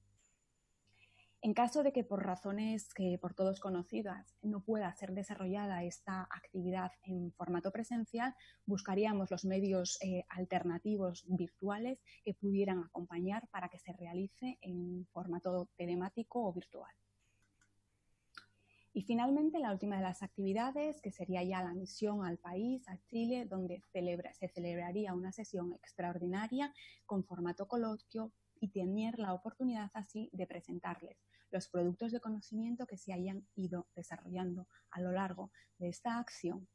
En caso de que por razones que por todos conocidas no pueda ser desarrollada esta actividad en formato presencial, buscaríamos los medios alternativos virtuales que pudieran acompañar para que se realice en formato telemático o virtual. Y finalmente, la última de las actividades, que sería ya la misión al país, a Chile, donde se celebraría una sesión extraordinaria con formato coloquio y tener la oportunidad así de presentarles los productos de conocimiento que se hayan ido desarrollando a lo largo de esta acción.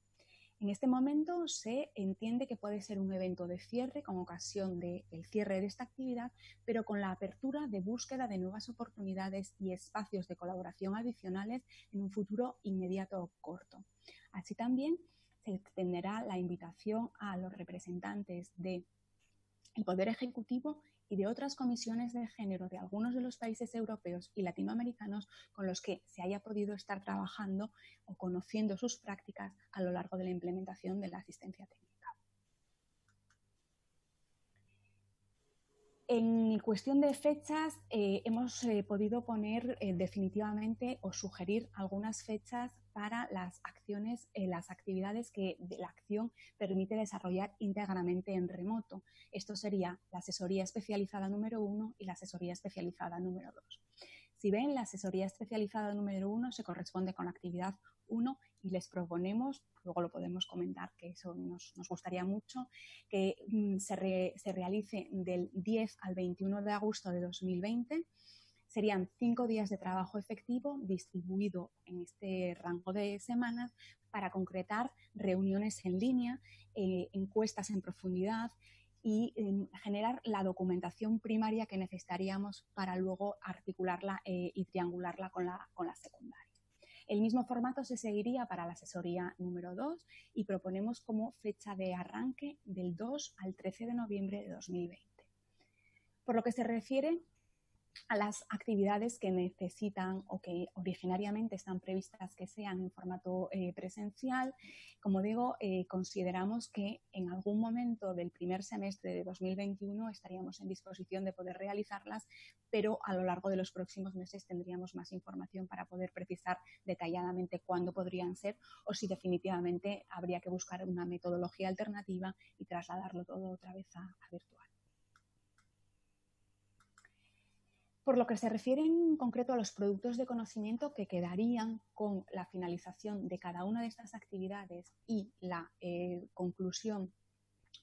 En este momento se entiende que puede ser un evento de cierre con ocasión del cierre de esta actividad, pero con la apertura de búsqueda de nuevas oportunidades y espacios de colaboración adicionales en un futuro inmediato o corto. Así también se extenderá la invitación a los representantes del Poder Ejecutivo y de otras comisiones de género de algunos de los países europeos y latinoamericanos con los que se haya podido estar trabajando o conociendo sus prácticas a lo largo de la implementación de la asistencia técnica. En cuestión de fechas, hemos podido poner definitivamente o sugerir algunas fechas para las acciones, las actividades que la acción permite desarrollar íntegramente en remoto. Esto sería la asesoría especializada número 1 y la asesoría especializada número 2. Si ven, la asesoría especializada número 1 se corresponde con la actividad 1 y les proponemos, luego lo podemos comentar, que eso nos gustaría mucho, que se realice del 10 al 21 de agosto de 2020. Serían 5 días de trabajo efectivo distribuido en este rango de semanas para concretar reuniones en línea, encuestas en profundidad, y generar la documentación primaria que necesitaríamos para luego articularla y triangularla con la secundaria. El mismo formato se seguiría para la asesoría número 2 y proponemos como fecha de arranque del 2 al 13 de noviembre de 2020. Por lo que se refiere a las actividades que necesitan o que originariamente están previstas que sean en formato presencial, como digo, consideramos que en algún momento del primer semestre de 2021 estaríamos en disposición de poder realizarlas, pero a lo largo de los próximos meses tendríamos más información para poder precisar detalladamente cuándo podrían ser o si definitivamente habría que buscar una metodología alternativa y trasladarlo todo otra vez a virtual. Por lo que se refiere en concreto a los productos de conocimiento que quedarían con la finalización de cada una de estas actividades y la conclusión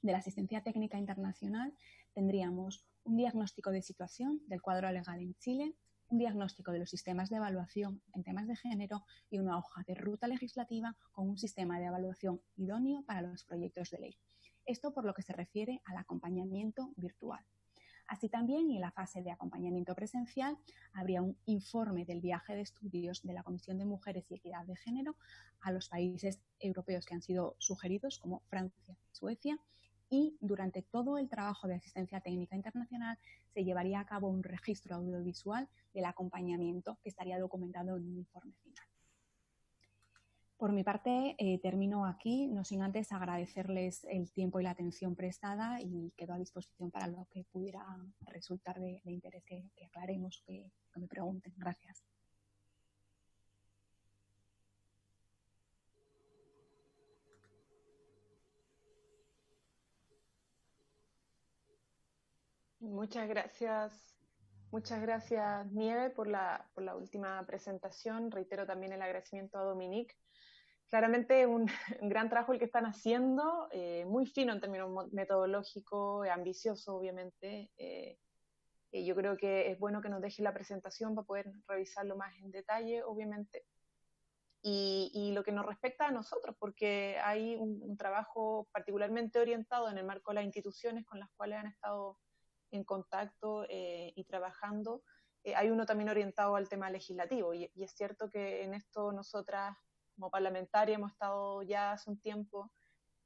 de la asistencia técnica internacional, tendríamos un diagnóstico de situación del cuadro legal en Chile, un diagnóstico de los sistemas de evaluación en temas de género y una hoja de ruta legislativa con un sistema de evaluación idóneo para los proyectos de ley. Esto por lo que se refiere al acompañamiento virtual. Así también, en la fase de acompañamiento presencial, habría un informe del viaje de estudios de la Comisión de Mujeres y Equidad de Género a los países europeos que han sido sugeridos, como Francia y Suecia, y durante todo el trabajo de asistencia técnica internacional se llevaría a cabo un registro audiovisual del acompañamiento que estaría documentado en un informe final. Por mi parte, termino aquí, no sin antes agradecerles el tiempo y la atención prestada y quedo a disposición para lo que pudiera resultar de interés que aclaremos, que me pregunten. Gracias. Muchas gracias Nieve por la última presentación. Reitero también el agradecimiento a Dominique. Claramente un gran trabajo el que están haciendo, muy fino en términos metodológicos, ambicioso obviamente. Yo creo que es bueno que nos deje la presentación para poder revisarlo más en detalle, obviamente. Y lo que nos respecta a nosotros, porque hay un trabajo particularmente orientado en el marco de las instituciones con las cuales han estado en contacto y trabajando. Hay uno también orientado al tema legislativo, y es cierto que en esto nosotras como parlamentaria hemos estado ya hace un tiempo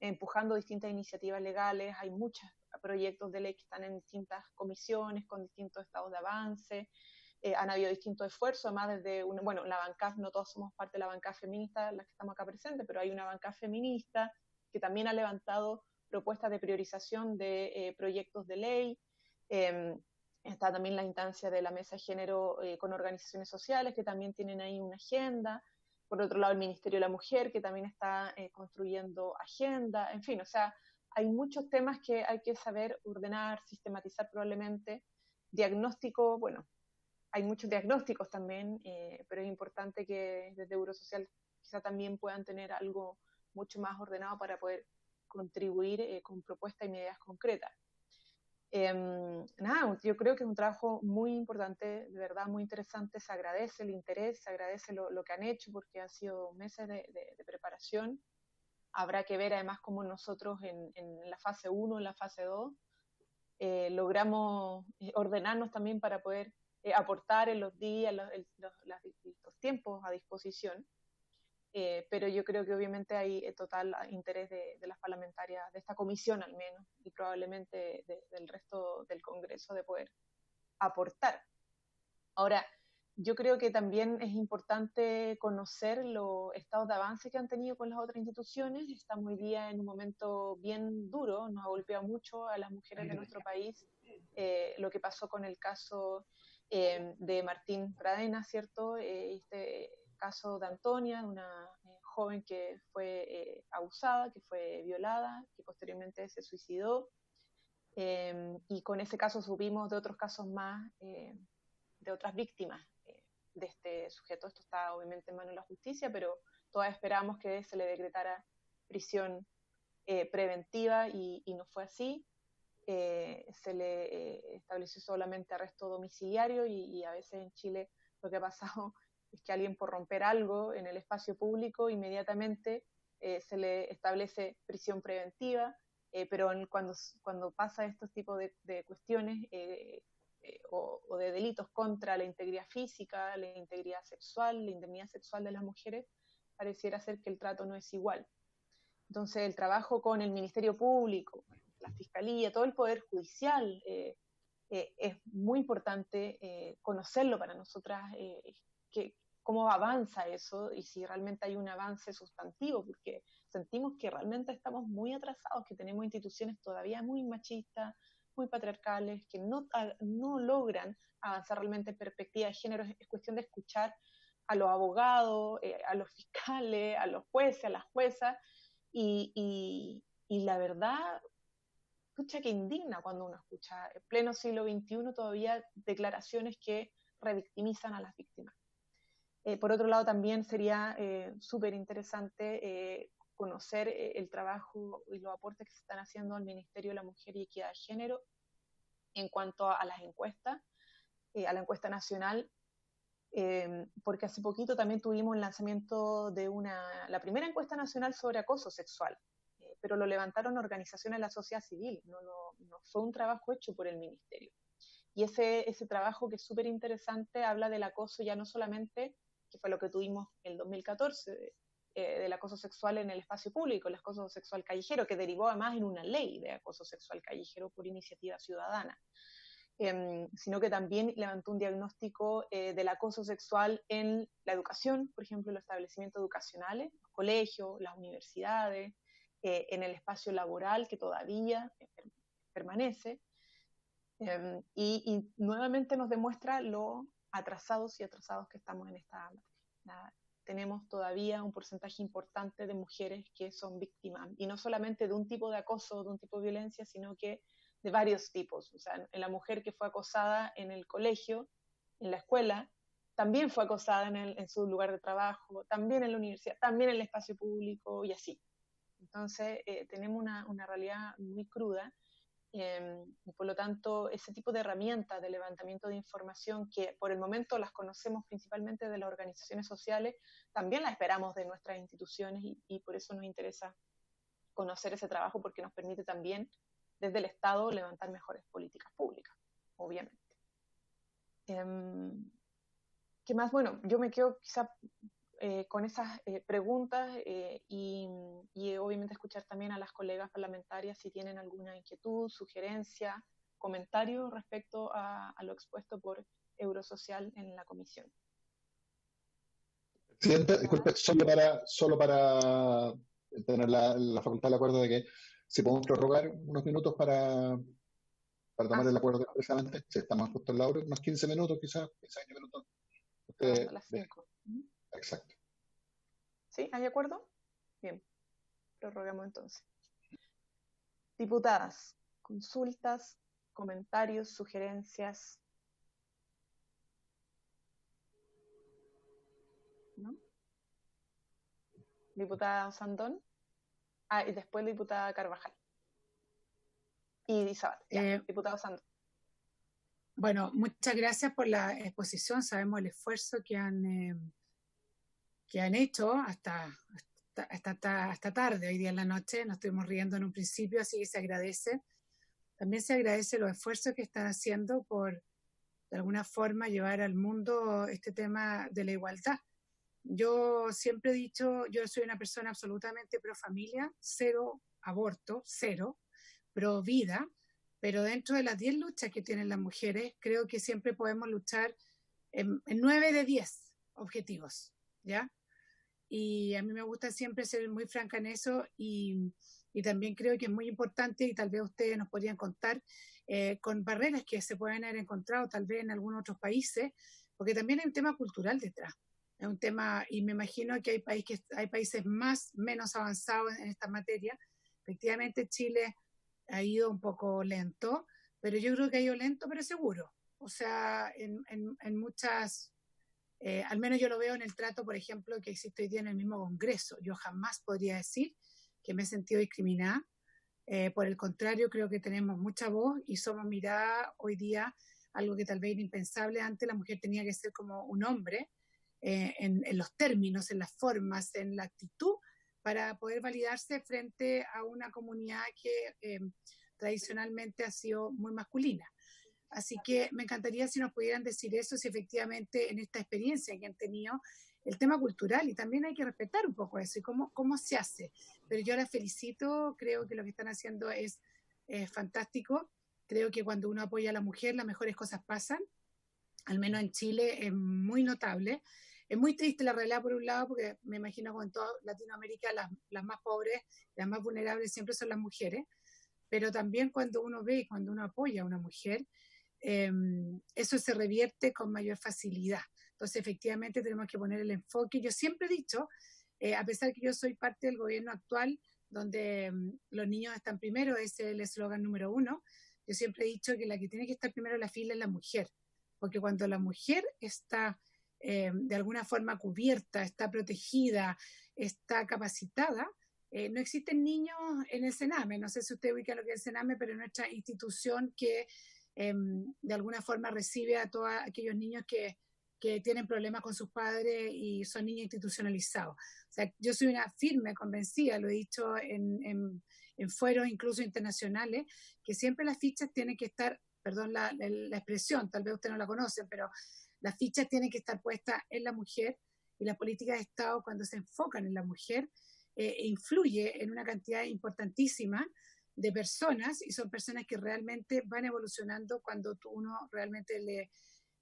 empujando distintas iniciativas legales. Hay muchos proyectos de ley que están en distintas comisiones con distintos estados de avance. Han habido distintos esfuerzos, además desde, la bancada, no todos somos parte de la bancada feminista, las que estamos acá presentes, pero hay una bancada feminista que también ha levantado propuestas de priorización de proyectos de ley. Está también la instancia de la mesa de género con organizaciones sociales que también tienen ahí una agenda. Por otro lado, el Ministerio de la Mujer, que también está construyendo agenda. En fin, o sea, hay muchos temas que hay que saber ordenar, sistematizar probablemente. Diagnóstico, bueno, hay muchos diagnósticos también, pero es importante que desde Eurosocial quizá también puedan tener algo mucho más ordenado para poder contribuir con propuestas y medidas concretas. Yo creo que es un trabajo muy importante, de verdad muy interesante. Se agradece el interés, se agradece lo que han hecho, porque han sido meses de preparación. Habrá que ver además cómo nosotros en la fase 1, en la fase 2, logramos ordenarnos también para poder aportar en los días, los tiempos a disposición. Pero yo creo que obviamente hay total interés de las parlamentarias, de esta comisión al menos, y probablemente del resto del Congreso, de poder aportar. Ahora, yo creo que también es importante conocer los estados de avance que han tenido con las otras instituciones. Estamos hoy día en un momento bien duro, nos ha golpeado mucho a las mujeres de nuestro país lo que pasó con el caso de Martín Pradena, ¿cierto? Este caso de Antonia, una joven que fue abusada, que fue violada, que posteriormente se suicidó, y con ese caso supimos de otros casos más, de otras víctimas de este sujeto. Esto está obviamente en manos de la justicia, pero todas esperamos que se le decretara prisión preventiva y no fue así. Se le estableció solamente arresto domiciliario y a veces en Chile lo que ha pasado es que alguien por romper algo en el espacio público inmediatamente se le establece prisión preventiva. pero cuando pasa estos tipos de cuestiones o de delitos contra la integridad física, la integridad sexual, la indemnidad sexual de las mujeres, pareciera ser que el trato no es igual. Entonces, el trabajo con el Ministerio Público, la Fiscalía, todo el Poder Judicial, es muy importante conocerlo para nosotras, cómo avanza eso y si realmente hay un avance sustantivo, porque sentimos que realmente estamos muy atrasados, que tenemos instituciones todavía muy machistas, muy patriarcales, que no logran avanzar realmente en perspectiva de género. Es cuestión de escuchar a los abogados, a los fiscales, a los jueces, a las juezas, y la verdad, escucha que indigna cuando uno escucha, en pleno siglo XXI, todavía declaraciones que revictimizan a las víctimas. Por otro lado, también sería súper interesante conocer el trabajo y los aportes que se están haciendo al Ministerio de la Mujer y Equidad de Género en cuanto a las encuestas, a la encuesta nacional, porque hace poquito también tuvimos el lanzamiento de la primera encuesta nacional sobre acoso sexual, pero lo levantaron organizaciones de la sociedad civil, no fue un trabajo hecho por el Ministerio. Y ese trabajo, que es súper interesante, habla del acoso ya no solamente, que fue lo que tuvimos en el 2014, del acoso sexual en el espacio público, el acoso sexual callejero, que derivó además en una ley de acoso sexual callejero por iniciativa ciudadana, sino que también levantó un diagnóstico del acoso sexual en la educación, por ejemplo, en los establecimientos educacionales, los colegios, las universidades, en el espacio laboral, que todavía permanece, y nuevamente nos demuestra lo atrasados que estamos en esta materia. Tenemos todavía un porcentaje importante de mujeres que son víctimas, y no solamente de un tipo de acoso, de un tipo de violencia, sino que de varios tipos. O sea, en la mujer que fue acosada en el colegio, en la escuela, también fue acosada en su lugar de trabajo, también en la universidad, también en el espacio público, y así. Entonces, tenemos una realidad muy cruda, y por lo tanto, ese tipo de herramientas de levantamiento de información, que por el momento las conocemos principalmente de las organizaciones sociales, también las esperamos de nuestras instituciones, y por eso nos interesa conocer ese trabajo, porque nos permite también desde el Estado levantar mejores políticas públicas, obviamente. ¿Qué más? Bueno, yo me quedo quizá con esas preguntas, y obviamente escuchar también a las colegas parlamentarias si tienen alguna inquietud, sugerencia, comentario respecto a lo expuesto por Eurosocial en la comisión. Presidenta, disculpe, solo para tener la facultad del acuerdo de que si podemos prorrogar unos minutos para tomar el acuerdo expresamente. Si estamos justo en la hora, unos 15 minutos quizás, 15 minutos. Hasta las 5. Exacto. ¿Sí? ¿Hay acuerdo? Bien, prorrogamos entonces. Diputadas, consultas, comentarios, sugerencias. ¿No? Diputada Sandón. Y después la diputada Carvajal. Y Isabel, diputado Sandón. Bueno, muchas gracias por la exposición. Sabemos el esfuerzo que han hecho hasta tarde, hoy día en la noche. Nos estuvimos riendo en un principio, así que se agradece. También se agradece los esfuerzos que están haciendo por, de alguna forma, llevar al mundo este tema de la igualdad. Yo siempre he dicho, yo soy una persona absolutamente pro familia, cero aborto, cero, pro vida, pero dentro de las 10 luchas que tienen las mujeres, creo que siempre podemos luchar en 9 de 10 objetivos, ¿ya? Y a mí me gusta siempre ser muy franca en eso, y también creo que es muy importante, y tal vez ustedes nos podrían contar con barreras que se pueden haber encontrado tal vez en algunos otros países, porque también hay un tema cultural detrás. Es un tema, y me imagino que hay países menos avanzados en esta materia. Efectivamente, Chile ha ido un poco lento, pero yo creo que ha ido lento pero seguro. O sea, en muchas, al menos yo lo veo en el trato, por ejemplo, que existe hoy día en el mismo Congreso. Yo jamás podría decir que me he sentido discriminada. Por el contrario, creo que tenemos mucha voz y somos miradas hoy día, algo que tal vez era impensable antes. La mujer tenía que ser como un hombre, en los términos, en las formas, en la actitud, para poder validarse frente a una comunidad que tradicionalmente ha sido muy masculina. Así que me encantaría si nos pudieran decir eso, si efectivamente en esta experiencia que han tenido, el tema cultural, y también hay que respetar un poco eso, y cómo se hace. Pero yo las felicito, creo que lo que están haciendo es fantástico. Creo que cuando uno apoya a la mujer, las mejores cosas pasan, al menos en Chile es muy notable. Es muy triste la realidad por un lado, porque me imagino que en toda Latinoamérica las más pobres, las más vulnerables siempre son las mujeres, pero también cuando uno ve y cuando uno apoya a una mujer, eso se revierte con mayor facilidad. Entonces, efectivamente, tenemos que poner el enfoque. Yo siempre he dicho, a pesar que yo soy parte del gobierno actual, donde los niños están primero, es el eslogan número 1, yo siempre he dicho que la que tiene que estar primero en la fila es la mujer, porque cuando la mujer está de alguna forma cubierta, está protegida, está capacitada, no existen niños en el Sename. No sé si usted ubica lo que es el Sename, pero es nuestra institución que de alguna forma recibe a todos aquellos niños que tienen problemas con sus padres y son niños institucionalizados. O sea, yo soy una firme convencida, lo he dicho en foros incluso internacionales, que siempre las fichas tienen que estar, perdón la expresión, tal vez usted no la conoce, pero las fichas tienen que estar puestas en la mujer, y las políticas de Estado, cuando se enfocan en la mujer, influye en una cantidad importantísima de personas, y son personas que realmente van evolucionando cuando uno realmente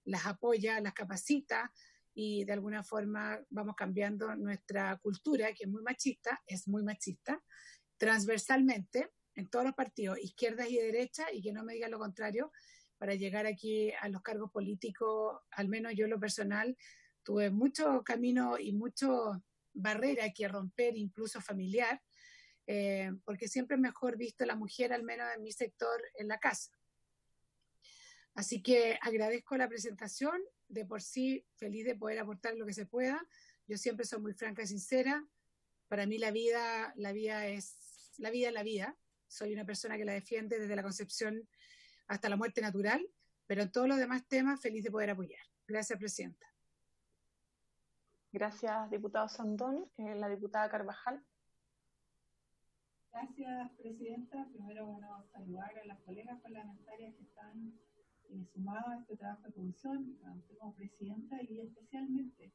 las apoya, las capacita, y de alguna forma vamos cambiando nuestra cultura, que es muy machista, transversalmente, en todos los partidos, izquierdas y derechas, y que no me digan lo contrario, para llegar aquí a los cargos políticos. Al menos yo en lo personal tuve mucho camino y mucho barrera que romper, incluso familiar, porque siempre es mejor visto la mujer, al menos en mi sector, en la casa. Así que agradezco la presentación, de por sí feliz de poder aportar lo que se pueda. Yo siempre soy muy franca y sincera. Para mí la vida es la vida. Soy una persona que la defiende desde la concepción hasta la muerte natural, pero en todos los demás temas feliz de poder apoyar. Gracias, Presidenta. Gracias, diputado Sandón. La diputada Carvajal. Gracias, Presidenta. Primero, bueno, saludar a las colegas parlamentarias que están sumadas a este trabajo de comisión, como Presidenta, y especialmente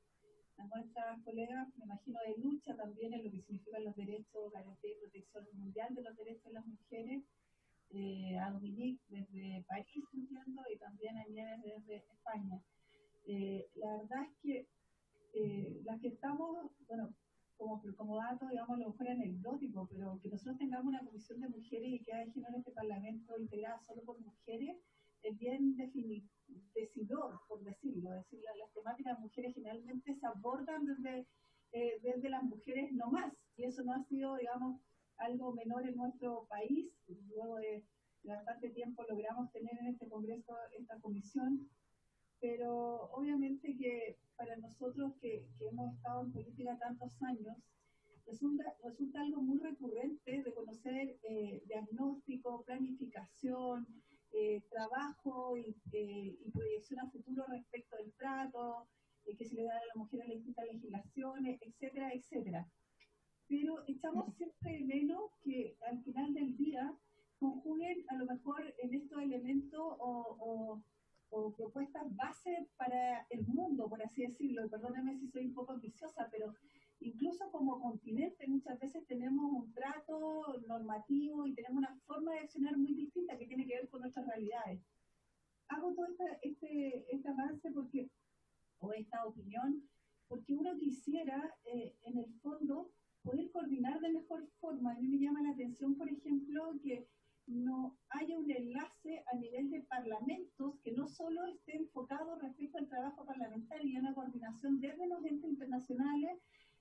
a nuestras colegas, me imagino, de lucha también en lo que significan los derechos, garantía y protección mundial de los derechos de las mujeres, a Dominique desde París, entiendo, y también a Nieves desde España. La verdad es que las que estamos, bueno, como dato, digamos, a lo mejor anecdótico, pero que nosotros tengamos una comisión de mujeres y que haya género en este Parlamento integrada solo por mujeres, es bien decidor, por decirlo. Es decir, las temáticas de mujeres generalmente se abordan desde las mujeres no más, y eso no ha sido, digamos, algo menor en nuestro país. Luego de bastante tiempo logramos tener en este Congreso esta comisión, pero obviamente que para nosotros que hemos estado en política tantos años, resulta algo muy recurrente de conocer diagnóstico, planificación, trabajo y proyección a futuro respecto del trato, que se le da a la mujer en las distintas legislaciones, etcétera, etcétera. Pero echamos siempre de menos que al final del día conjuguen a lo mejor en estos elementos o propuestas base para el mundo, por así decirlo. Perdóname si soy un poco ambiciosa, pero incluso como continente muchas veces tenemos un trato normativo y tenemos una forma de accionar muy distinta que tiene que ver con nuestras realidades. Hago todo este avance o esta opinión, porque uno quisiera, en el fondo, poder coordinar de mejor forma. A mí me llama la atención, por ejemplo, que no haya un enlace a nivel de parlamentos que no solo esté enfocado respecto al trabajo parlamentario y una coordinación desde los entes internacionales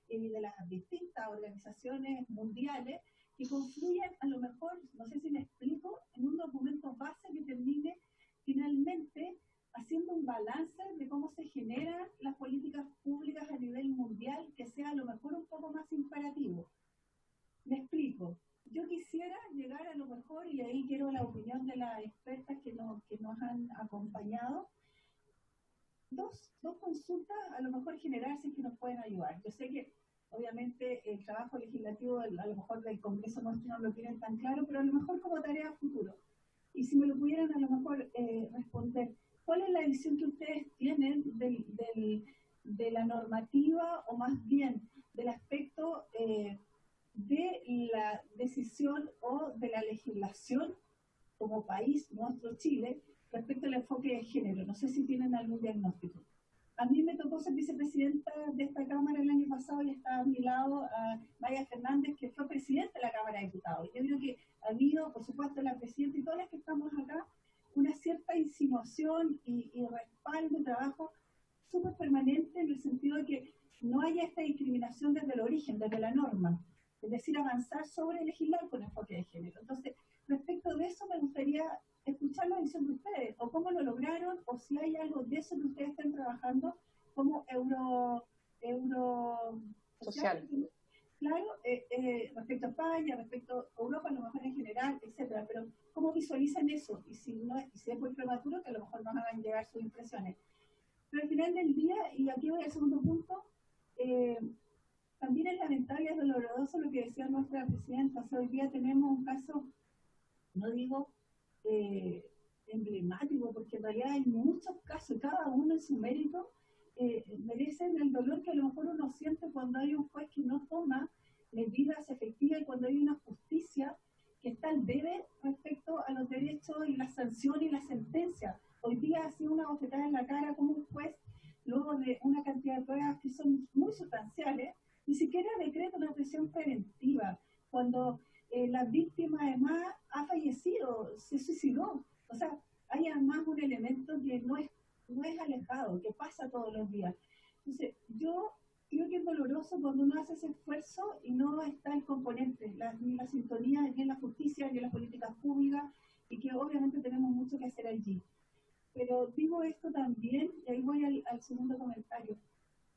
y de las distintas organizaciones mundiales que confluyan, a lo mejor, no sé si me explico, en un documento base que termine finalmente haciendo un balance de cómo se generan las políticas públicas a nivel mundial, que sea a lo mejor un poco más imperativo. Me explico. Yo quisiera llegar a lo mejor, y ahí quiero la opinión de las expertas que nos han acompañado, dos consultas a lo mejor generales que nos pueden ayudar. Yo sé que obviamente el trabajo legislativo, a lo mejor del Congreso nuestro no lo tienen tan claro, pero a lo mejor como tarea futuro. Y si me lo pudieran a lo mejor responder, ¿cuál es la visión que ustedes tienen de la normativa, o más bien del aspecto de la decisión o de la legislación como país, nuestro Chile, respecto al enfoque de género? No sé si tienen algún diagnóstico. A mí me tocó ser vicepresidenta de esta Cámara el año pasado y estaba a mi lado a Maya Fernández, que fue presidenta de la Cámara de Diputados. Yo creo que ha habido, por supuesto, la presidenta y todas las que estamos acá, una cierta insinuación y respaldo, trabajo súper permanente en el sentido de que no haya esta discriminación desde el origen, desde la norma, es decir, avanzar sobre legislar con enfoque de género. Entonces, respecto de eso me gustaría escuchar la visión de ustedes, o cómo lo lograron, o si hay algo de eso que ustedes estén trabajando como euro social. Claro, respecto a España, respecto a Europa, a lo mejor en general, etcétera, pero ¿cómo visualizan eso? Y si es muy prematuro, que a lo mejor nos hagan llegar sus impresiones. Pero al final del día, y aquí voy al segundo punto, también es lamentable, es doloroso lo que decía nuestra presidenta. O sea, hoy día tenemos un caso, no digo emblemático, porque en realidad hay muchos casos, cada uno en su mérito, merecen el dolor que a lo mejor uno siente cuando hay un juez que no toma medidas efectivas y cuando hay una justicia que está al debe respecto a los derechos y la sanción y la sentencia. Hoy día ha sido una bofetada en la cara como un juez, luego de una cantidad de pruebas que son muy sustanciales, ni siquiera decreta una prisión preventiva, cuando la víctima además ha fallecido, se suicidó. O sea, hay además un elemento que no es alejado, que pasa todos los días. Entonces, yo creo que es doloroso cuando uno hace ese esfuerzo y no está el componente, ni la sintonía, ni en la justicia, ni en las políticas públicas, y que obviamente tenemos mucho que hacer allí. Pero digo esto también, y ahí voy al segundo comentario,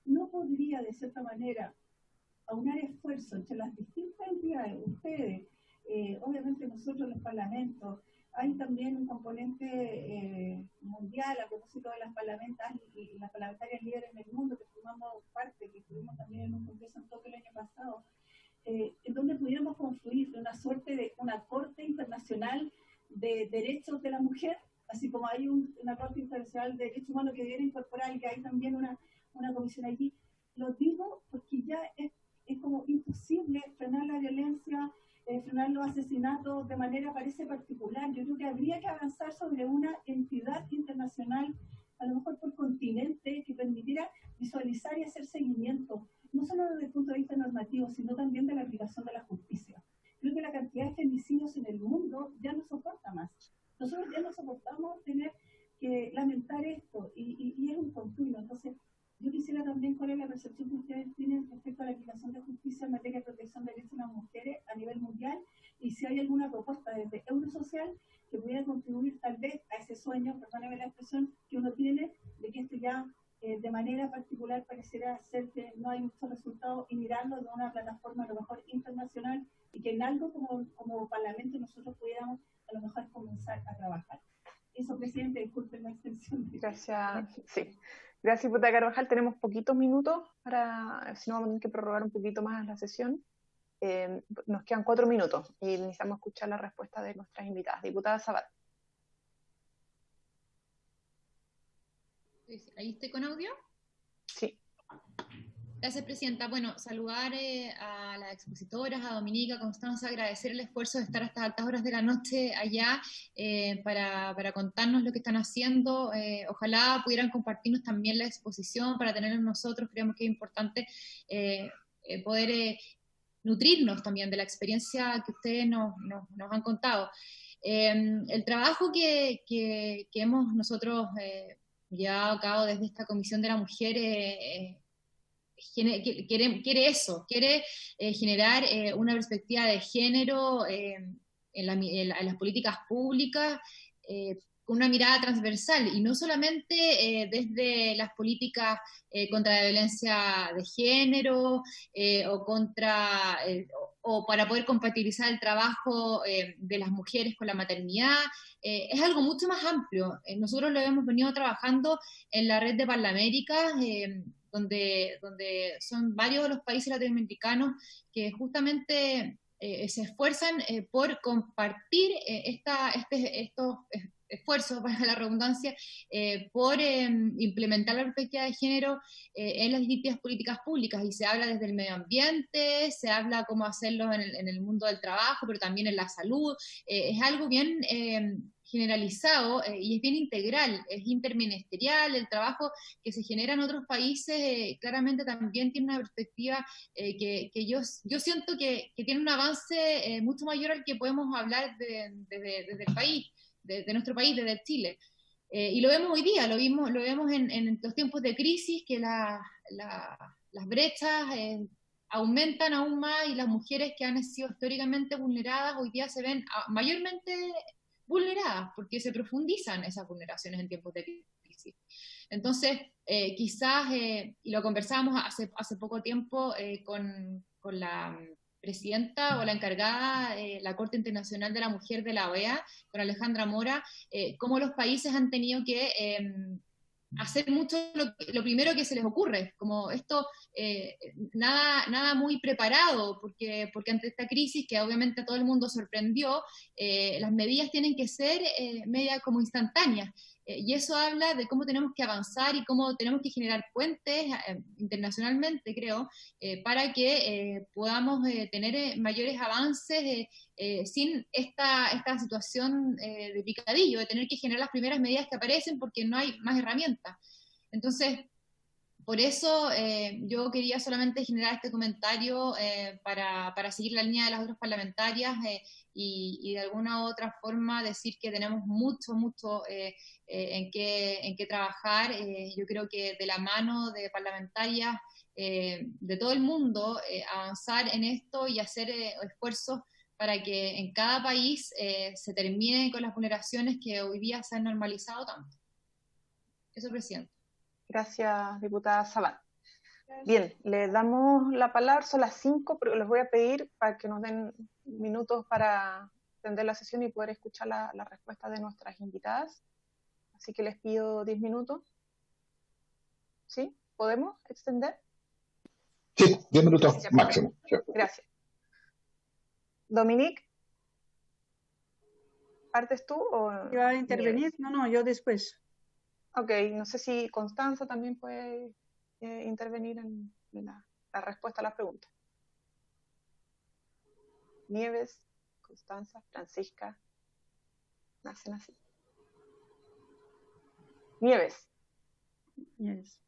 no podría de cierta manera aunar esfuerzo entre las distintas entidades, ustedes, obviamente nosotros los parlamentos, hay también un componente mundial a propósito de las parlamentarias líderes en el mundo que formamos parte, que estuvimos también en un congreso en Tokio el año pasado, en donde pudiéramos confluir en una suerte de una corte internacional de derechos de la mujer, así como hay una corte internacional de derechos humanos que debiera incorporar, y que hay también una comisión allí. Lo digo porque ya es como imposible frenar la violencia, frenar los asesinatos de manera parece particular. Yo creo que habría que avanzar sobre una entidad internacional, a lo mejor por continente, que permitiera visualizar y hacer seguimiento, no solo desde el punto de vista normativo, sino también de la aplicación de la justicia. Creo que la cantidad de femicidios en el mundo ya no soporta más. Nosotros ya no soportamos tener que lamentar esto, y es un continuo. Entonces, yo quisiera también cuál es la percepción que ustedes tienen respecto a la aplicación de justicia en materia de protección de derechos de las mujeres a nivel mundial, y si hay alguna propuesta desde Eurosocial que pudiera contribuir tal vez a ese sueño, perdóneme la expresión, que uno tiene de que esto ya de manera particular pareciera ser que no hay muchos resultados, y mirarlo de una plataforma a lo mejor internacional, y que en algo como parlamento nosotros pudiéramos a lo mejor comenzar a trabajar. Eso, presidente, disculpen la extensión. Gracias, sí. Gracias, diputada Carvajal. Tenemos poquitos minutos para, si no, vamos a tener que prorrogar un poquito más la sesión. Nos quedan 4 minutos y necesitamos escuchar la respuesta de nuestras invitadas. Diputada Sabat. ¿Ahí estoy con audio? Sí. Gracias, presidenta. Bueno, saludar a las expositoras, a Dominica, Constanza, agradecer el esfuerzo de estar hasta altas horas de la noche allá para contarnos lo que están haciendo. Ojalá pudieran compartirnos también la exposición para tenerla nosotros. Creemos que es importante poder nutrirnos también de la experiencia que ustedes nos han contado. El trabajo que hemos nosotros llevado a cabo desde esta Comisión de la Mujer quiere eso, quiere generar una perspectiva de género en las políticas públicas, con una mirada transversal, y no solamente desde las políticas contra la violencia de género o para poder compatibilizar el trabajo de las mujeres con la maternidad. Es algo mucho más amplio. Nosotros lo hemos venido trabajando en la red de Parlaméricas, donde son varios de los países latinoamericanos que justamente se esfuerzan por compartir estos esfuerzos, para la redundancia, por implementar la perspectiva de género en las distintas políticas públicas, y se habla desde el medio ambiente, se habla cómo hacerlo en el mundo del trabajo, pero también en la salud. Es algo bien generalizado y es bien integral, es interministerial. El trabajo que se genera en otros países claramente también tiene una perspectiva que yo siento que tiene un avance mucho mayor al que podemos hablar desde el país, de nuestro país, desde Chile. Y lo vemos hoy día, lo vemos en los tiempos de crisis, que las brechas aumentan aún más, y las mujeres que han sido históricamente vulneradas hoy día se ven mayormente vulneradas, porque se profundizan esas vulneraciones en tiempos de crisis. Entonces, quizás, y lo conversábamos hace poco tiempo con la presidenta o la encargada de la Corte Internacional de la Mujer de la OEA, con Alejandra Mora, cómo los países han tenido que hacer mucho lo primero que se les ocurre, como esto, nada muy preparado, porque ante esta crisis, que obviamente a todo el mundo sorprendió, las medidas tienen que ser medias como instantáneas. Y eso habla de cómo tenemos que avanzar y cómo tenemos que generar puentes internacionalmente, creo, para que podamos tener mayores avances sin esta situación de picadillo, de tener que generar las primeras medidas que aparecen porque no hay más herramientas. Entonces, por eso yo quería solamente generar este comentario para seguir la línea de las otras parlamentarias y de alguna u otra forma decir que tenemos mucho en qué trabajar. Yo creo que de la mano de parlamentarias de todo el mundo, avanzar en esto y hacer esfuerzos para que en cada país se termine con las vulneraciones que hoy día se han normalizado tanto. Eso, presidente. Gracias, diputada Sabat. Bien, le damos la palabra, son las 5, pero les voy a pedir para que nos den minutos para atender la sesión y poder escuchar la respuesta de nuestras invitadas. Así que les pido 10 minutos. ¿Sí? ¿Podemos extender? Sí, 10 minutos gracias, máximo. Gracias. Dominique, ¿partes tú o...? ¿Yo a intervenir? No, yo después. Ok, no sé si Constanza también puede intervenir en la respuesta a la pregunta. Nieves, Constanza, Francisca, nacen así. Nieves. Yes.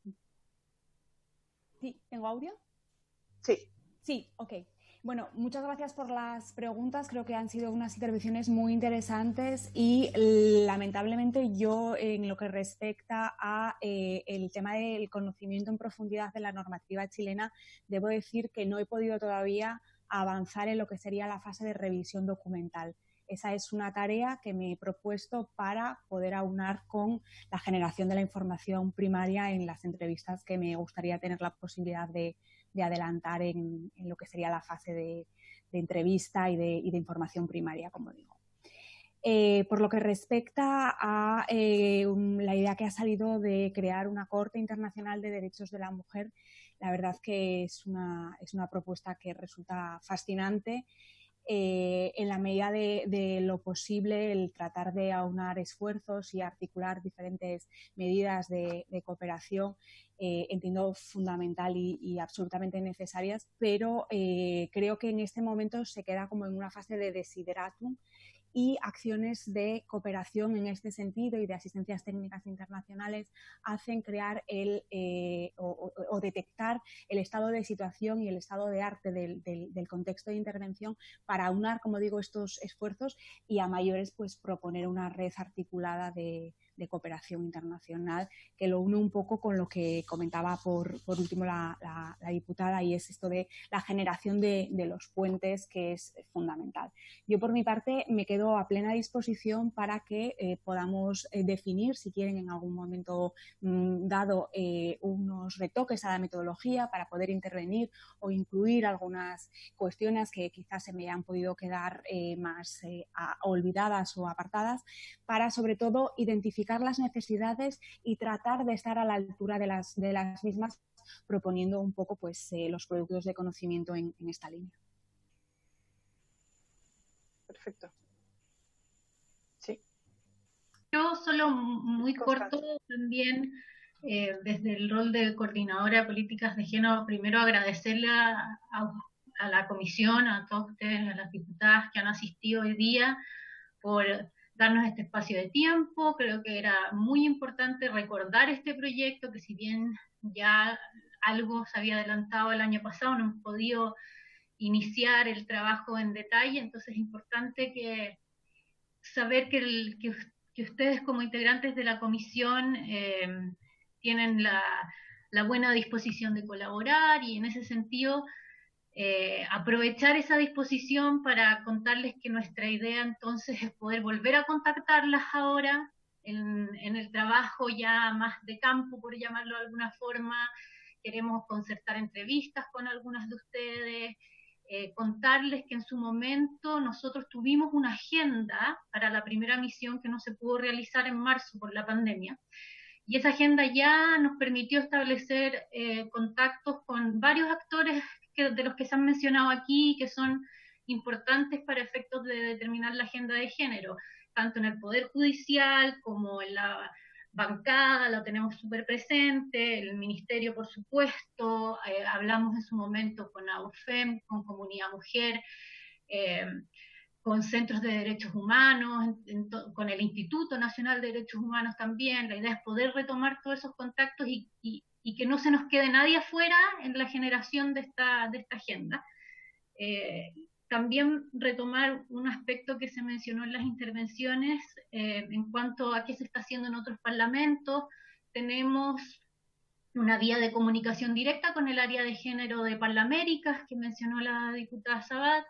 ¿Sí? ¿Tengo audio? Sí. Sí, ok. Bueno, muchas gracias por las preguntas. Creo que han sido unas intervenciones muy interesantes y lamentablemente yo, en lo que respecta a el tema del conocimiento en profundidad de la normativa chilena, debo decir que no he podido todavía avanzar en lo que sería la fase de revisión documental. Esa es una tarea que me he propuesto para poder aunar con la generación de la información primaria en las entrevistas que me gustaría tener la posibilidad de adelantar en lo que sería la fase de entrevista y de información primaria, como digo. Por lo que respecta a la idea que ha salido de crear una Corte Internacional de Derechos de la Mujer, la verdad que es una propuesta que resulta fascinante. En la medida de lo posible, el tratar de aunar esfuerzos y articular diferentes medidas de cooperación, entiendo fundamental y absolutamente necesarias, pero creo que en este momento se queda como en una fase de desideratum, y acciones de cooperación en este sentido y de asistencias técnicas internacionales hacen crear o detectar el estado de situación y el estado de arte del contexto de intervención para aunar, como digo, estos esfuerzos y a mayores pues proponer una red articulada de cooperación internacional que lo une un poco con lo que comentaba por último la diputada, y es esto de la generación de los puentes, que es fundamental. Yo por mi parte me quedo a plena disposición para que podamos definir, si quieren en algún momento dado, unos retoques a la metodología para poder intervenir o incluir algunas cuestiones que quizás se me han podido quedar más olvidadas o apartadas, para sobre todo identificar las necesidades y tratar de estar a la altura de las mismas proponiendo un poco pues los productos de conocimiento en esta línea. Perfecto. Sí. Yo solo muy corto también, desde el rol de coordinadora de políticas de género, primero agradecerle a la comisión, a todos ustedes, a las diputadas que han asistido hoy día, por darnos este espacio de tiempo. Creo que era muy importante recordar este proyecto, que si bien ya algo se había adelantado el año pasado, no hemos podido iniciar el trabajo en detalle, entonces es importante saber que ustedes como integrantes de la comisión tienen la buena disposición de colaborar, y en ese sentido aprovechar esa disposición para contarles que nuestra idea entonces es poder volver a contactarlas ahora en el trabajo ya más de campo, por llamarlo de alguna forma. Queremos concertar entrevistas con algunas de ustedes, contarles que en su momento nosotros tuvimos una agenda para la primera misión que no se pudo realizar en marzo por la pandemia, y esa agenda ya nos permitió establecer contactos con varios actores de los que se han mencionado aquí, que son importantes para efectos de determinar la agenda de género, tanto en el Poder Judicial como en la bancada, la tenemos súper presente, el Ministerio, por supuesto, hablamos en su momento con AUFEM, con Comunidad Mujer, con centros de derechos humanos, con el Instituto Nacional de Derechos Humanos también. La idea es poder retomar todos esos contactos y que no se nos quede nadie afuera en la generación de esta agenda. También retomar un aspecto que se mencionó en las intervenciones en cuanto a qué se está haciendo en otros parlamentos. Tenemos una vía de comunicación directa con el área de género de Parlaméricas, que mencionó la diputada Sabat.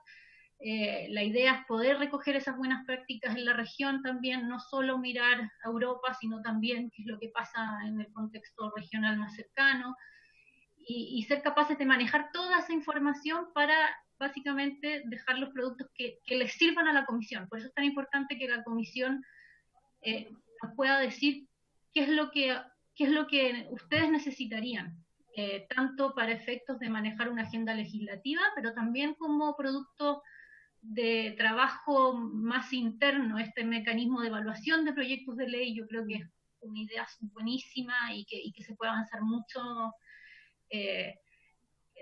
La idea es poder recoger esas buenas prácticas en la región también, no solo mirar a Europa, sino también qué es lo que pasa en el contexto regional más cercano, y ser capaces de manejar toda esa información para básicamente dejar los productos que les sirvan a la comisión. Por eso es tan importante que la comisión nos pueda decir qué es lo que ustedes necesitarían, tanto para efectos de manejar una agenda legislativa, pero también como producto de trabajo más interno. Este mecanismo de evaluación de proyectos de ley, yo creo que es una idea buenísima y que se puede avanzar mucho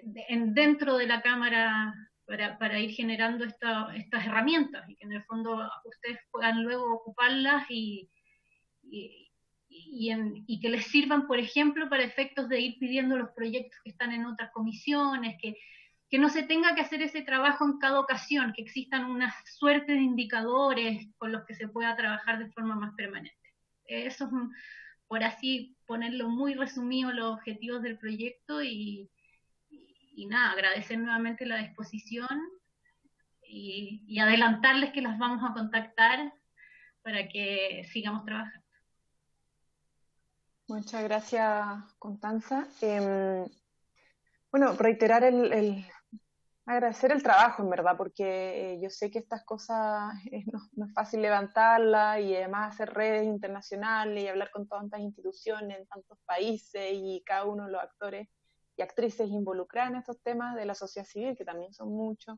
dentro de la Cámara para ir generando estas herramientas, y que en el fondo ustedes puedan luego ocuparlas y que les sirvan, por ejemplo, para efectos de ir pidiendo los proyectos que están en otras comisiones, que no se tenga que hacer ese trabajo en cada ocasión, que existan una suerte de indicadores con los que se pueda trabajar de forma más permanente. Eso es, por así ponerlo muy resumido, los objetivos del proyecto, y nada, agradecer nuevamente la disposición y adelantarles que las vamos a contactar para que sigamos trabajando. Muchas gracias, Constanza. Bueno, reiterar agradecer el trabajo, en verdad, porque yo sé que estas cosas no es fácil levantarlas, y además hacer redes internacionales y hablar con tantas instituciones en tantos países, y cada uno de los actores y actrices involucradas en estos temas de la sociedad civil, que también son muchos.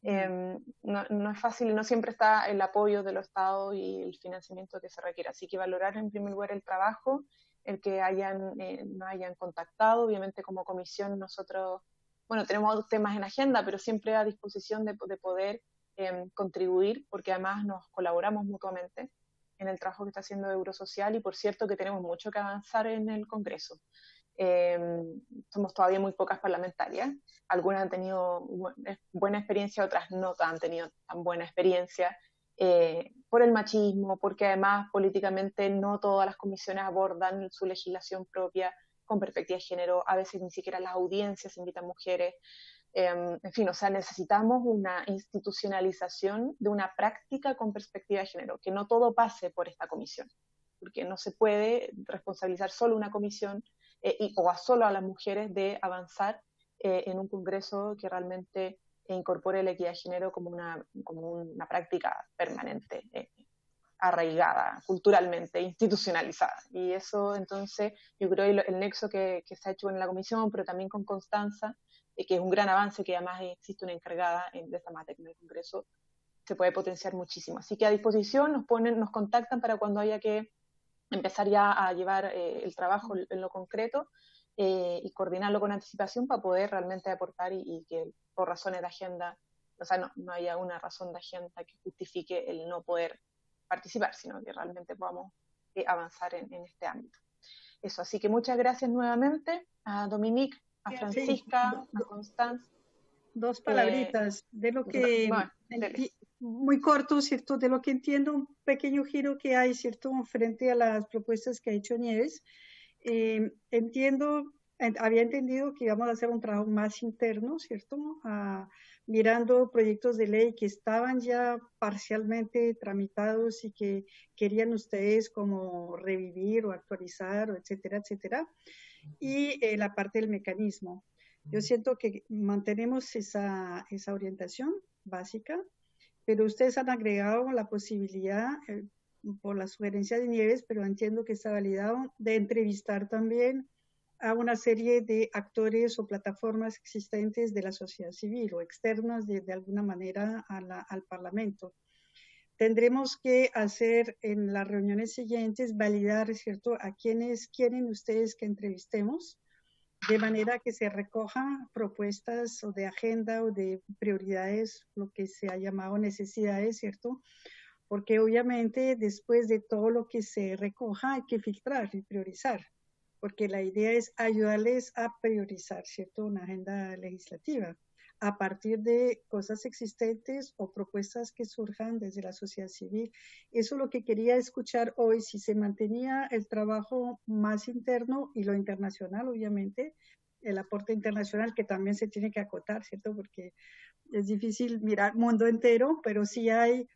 No es fácil, y no siempre está el apoyo de los estados y el financiamiento que se requiere. Así que valorar en primer lugar el trabajo, el que nos hayan contactado. Obviamente como comisión nosotros, bueno, tenemos otros temas en agenda, pero siempre a disposición de poder contribuir, porque además nos colaboramos mutuamente en el trabajo que está haciendo Eurosocial, y por cierto que tenemos mucho que avanzar en el Congreso. Somos todavía muy pocas parlamentarias, algunas han tenido buena experiencia, otras no han tenido tan buena experiencia, por el machismo, porque además políticamente no todas las comisiones abordan su legislación propia con perspectiva de género, a veces ni siquiera las audiencias invitan mujeres, en fin, o sea, necesitamos una institucionalización de una práctica con perspectiva de género, que no todo pase por esta comisión, porque no se puede responsabilizar solo una comisión o solo a las mujeres de avanzar en un congreso que realmente incorpore la equidad de género como una práctica permanente arraigada culturalmente, institucionalizada. Y eso, entonces, yo creo que el nexo que se ha hecho en la comisión, pero también con Constanza, que es un gran avance, que además existe una encargada de esta materia en el Congreso, se puede potenciar muchísimo. Así que a disposición, nos contactan para cuando haya que empezar ya a llevar el trabajo en lo concreto y coordinarlo con anticipación para poder realmente aportar y que por razones de agenda, o sea, no haya una razón de agenda que justifique el no poder participar, sino que realmente podamos avanzar en este ámbito. Eso, así que muchas gracias nuevamente a Dominique, a Francisca, a Constanza. Dos palabritas de lo que, muy corto, ¿cierto? De lo que entiendo, un pequeño giro que hay, ¿cierto? Frente a las propuestas que ha hecho Nieves. Había entendido que íbamos a hacer un trabajo más interno, ¿cierto? Mirando proyectos de ley que estaban ya parcialmente tramitados y que querían ustedes como revivir o actualizar, o etcétera, etcétera. Y la parte del mecanismo. Yo siento que mantenemos esa orientación básica, pero ustedes han agregado la posibilidad, por la sugerencia de Nieves, pero entiendo que está validado, de entrevistar también a una serie de actores o plataformas existentes de la sociedad civil o externas de alguna manera al Parlamento. Tendremos que hacer en las reuniones siguientes, validar, ¿cierto?, a quienes quieren ustedes que entrevistemos, de manera que se recojan propuestas o de agenda o de prioridades, lo que se ha llamado necesidades, ¿cierto? Porque obviamente después de todo lo que se recoja hay que filtrar y priorizar, porque la idea es ayudarles a priorizar, ¿cierto?, una agenda legislativa a partir de cosas existentes o propuestas que surjan desde la sociedad civil. Eso es lo que quería escuchar hoy, si se mantenía el trabajo más interno y lo internacional, obviamente, el aporte internacional que también se tiene que acotar, ¿cierto? Porque es difícil mirar mundo entero, pero sí hay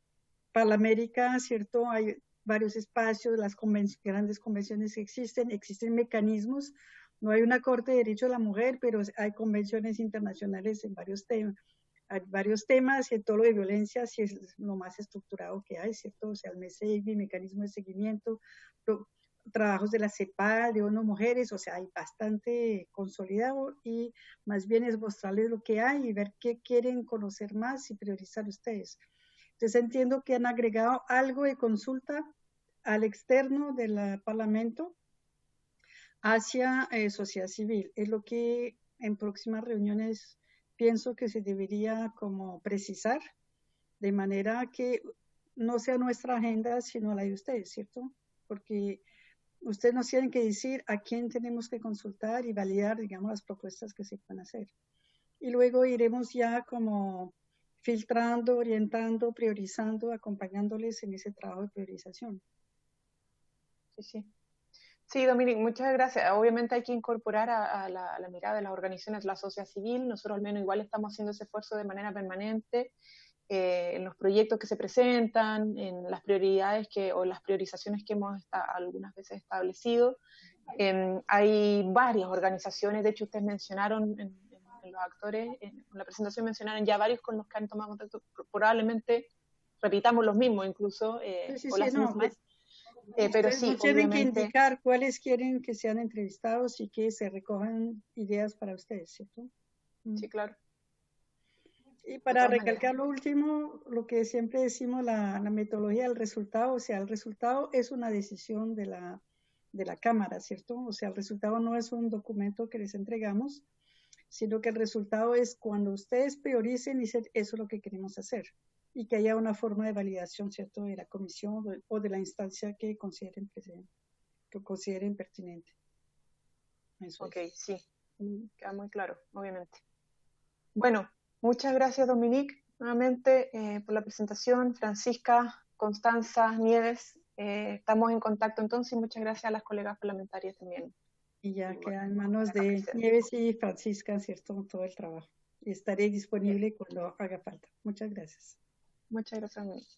Parlamenamérica, ¿cierto? Hay varios espacios, las grandes convenciones que existen mecanismos. No hay una Corte de Derechos de la Mujer, pero hay convenciones internacionales en varios temas, y en todo lo de violencia sí es lo más estructurado que hay, ¿cierto? O sea, el MESEGI, mecanismo de seguimiento, trabajos de la CEPAL, de ONU Mujeres, o sea, hay bastante consolidado y más bien es mostrarles lo que hay y ver qué quieren conocer más y priorizar ustedes. Entonces entiendo que han agregado algo de consulta al externo del Parlamento hacia sociedad civil. Es lo que en próximas reuniones pienso que se debería como precisar, de manera que no sea nuestra agenda, sino la de ustedes, ¿cierto? Porque ustedes nos tienen que decir a quién tenemos que consultar y validar, digamos, las propuestas que se pueden hacer. Y luego iremos ya como filtrando, orientando, priorizando, acompañándoles en ese trabajo de priorización. Sí, Dominique, muchas gracias. Obviamente hay que incorporar a la mirada de las organizaciones de la sociedad civil. Nosotros al menos igual estamos haciendo ese esfuerzo de manera permanente en los proyectos que se presentan, en las prioridades o las priorizaciones que hemos algunas veces establecido. Hay varias organizaciones, de hecho ustedes mencionaron en los actores, en la presentación mencionaron ya varios con los que han tomado contacto, probablemente repitamos los mismos incluso, o las mismas. Pero sí, tienen que indicar cuáles quieren que sean entrevistados y que se recojan ideas para ustedes, ¿cierto? Sí, claro. Y para recalcar lo último, lo que siempre decimos, la metodología del resultado, o sea, el resultado es una decisión de la Cámara, ¿cierto? O sea, el resultado no es un documento que les entregamos, sino que el resultado es cuando ustedes prioricen y dicen, eso es lo que queremos hacer. Y que haya una forma de validación, ¿cierto?, de la comisión o de la instancia que consideren pertinente. Eso sí, queda muy claro, obviamente. Bueno, muchas gracias, Dominique, nuevamente por la presentación. Francisca, Constanza, Nieves, estamos en contacto entonces y muchas gracias a las colegas parlamentarias también. Y ya queda en manos de Nieves y Francisca, ¿cierto?, todo el trabajo. Y estaré disponible cuando haga falta. Muchas gracias. Muchas gracias.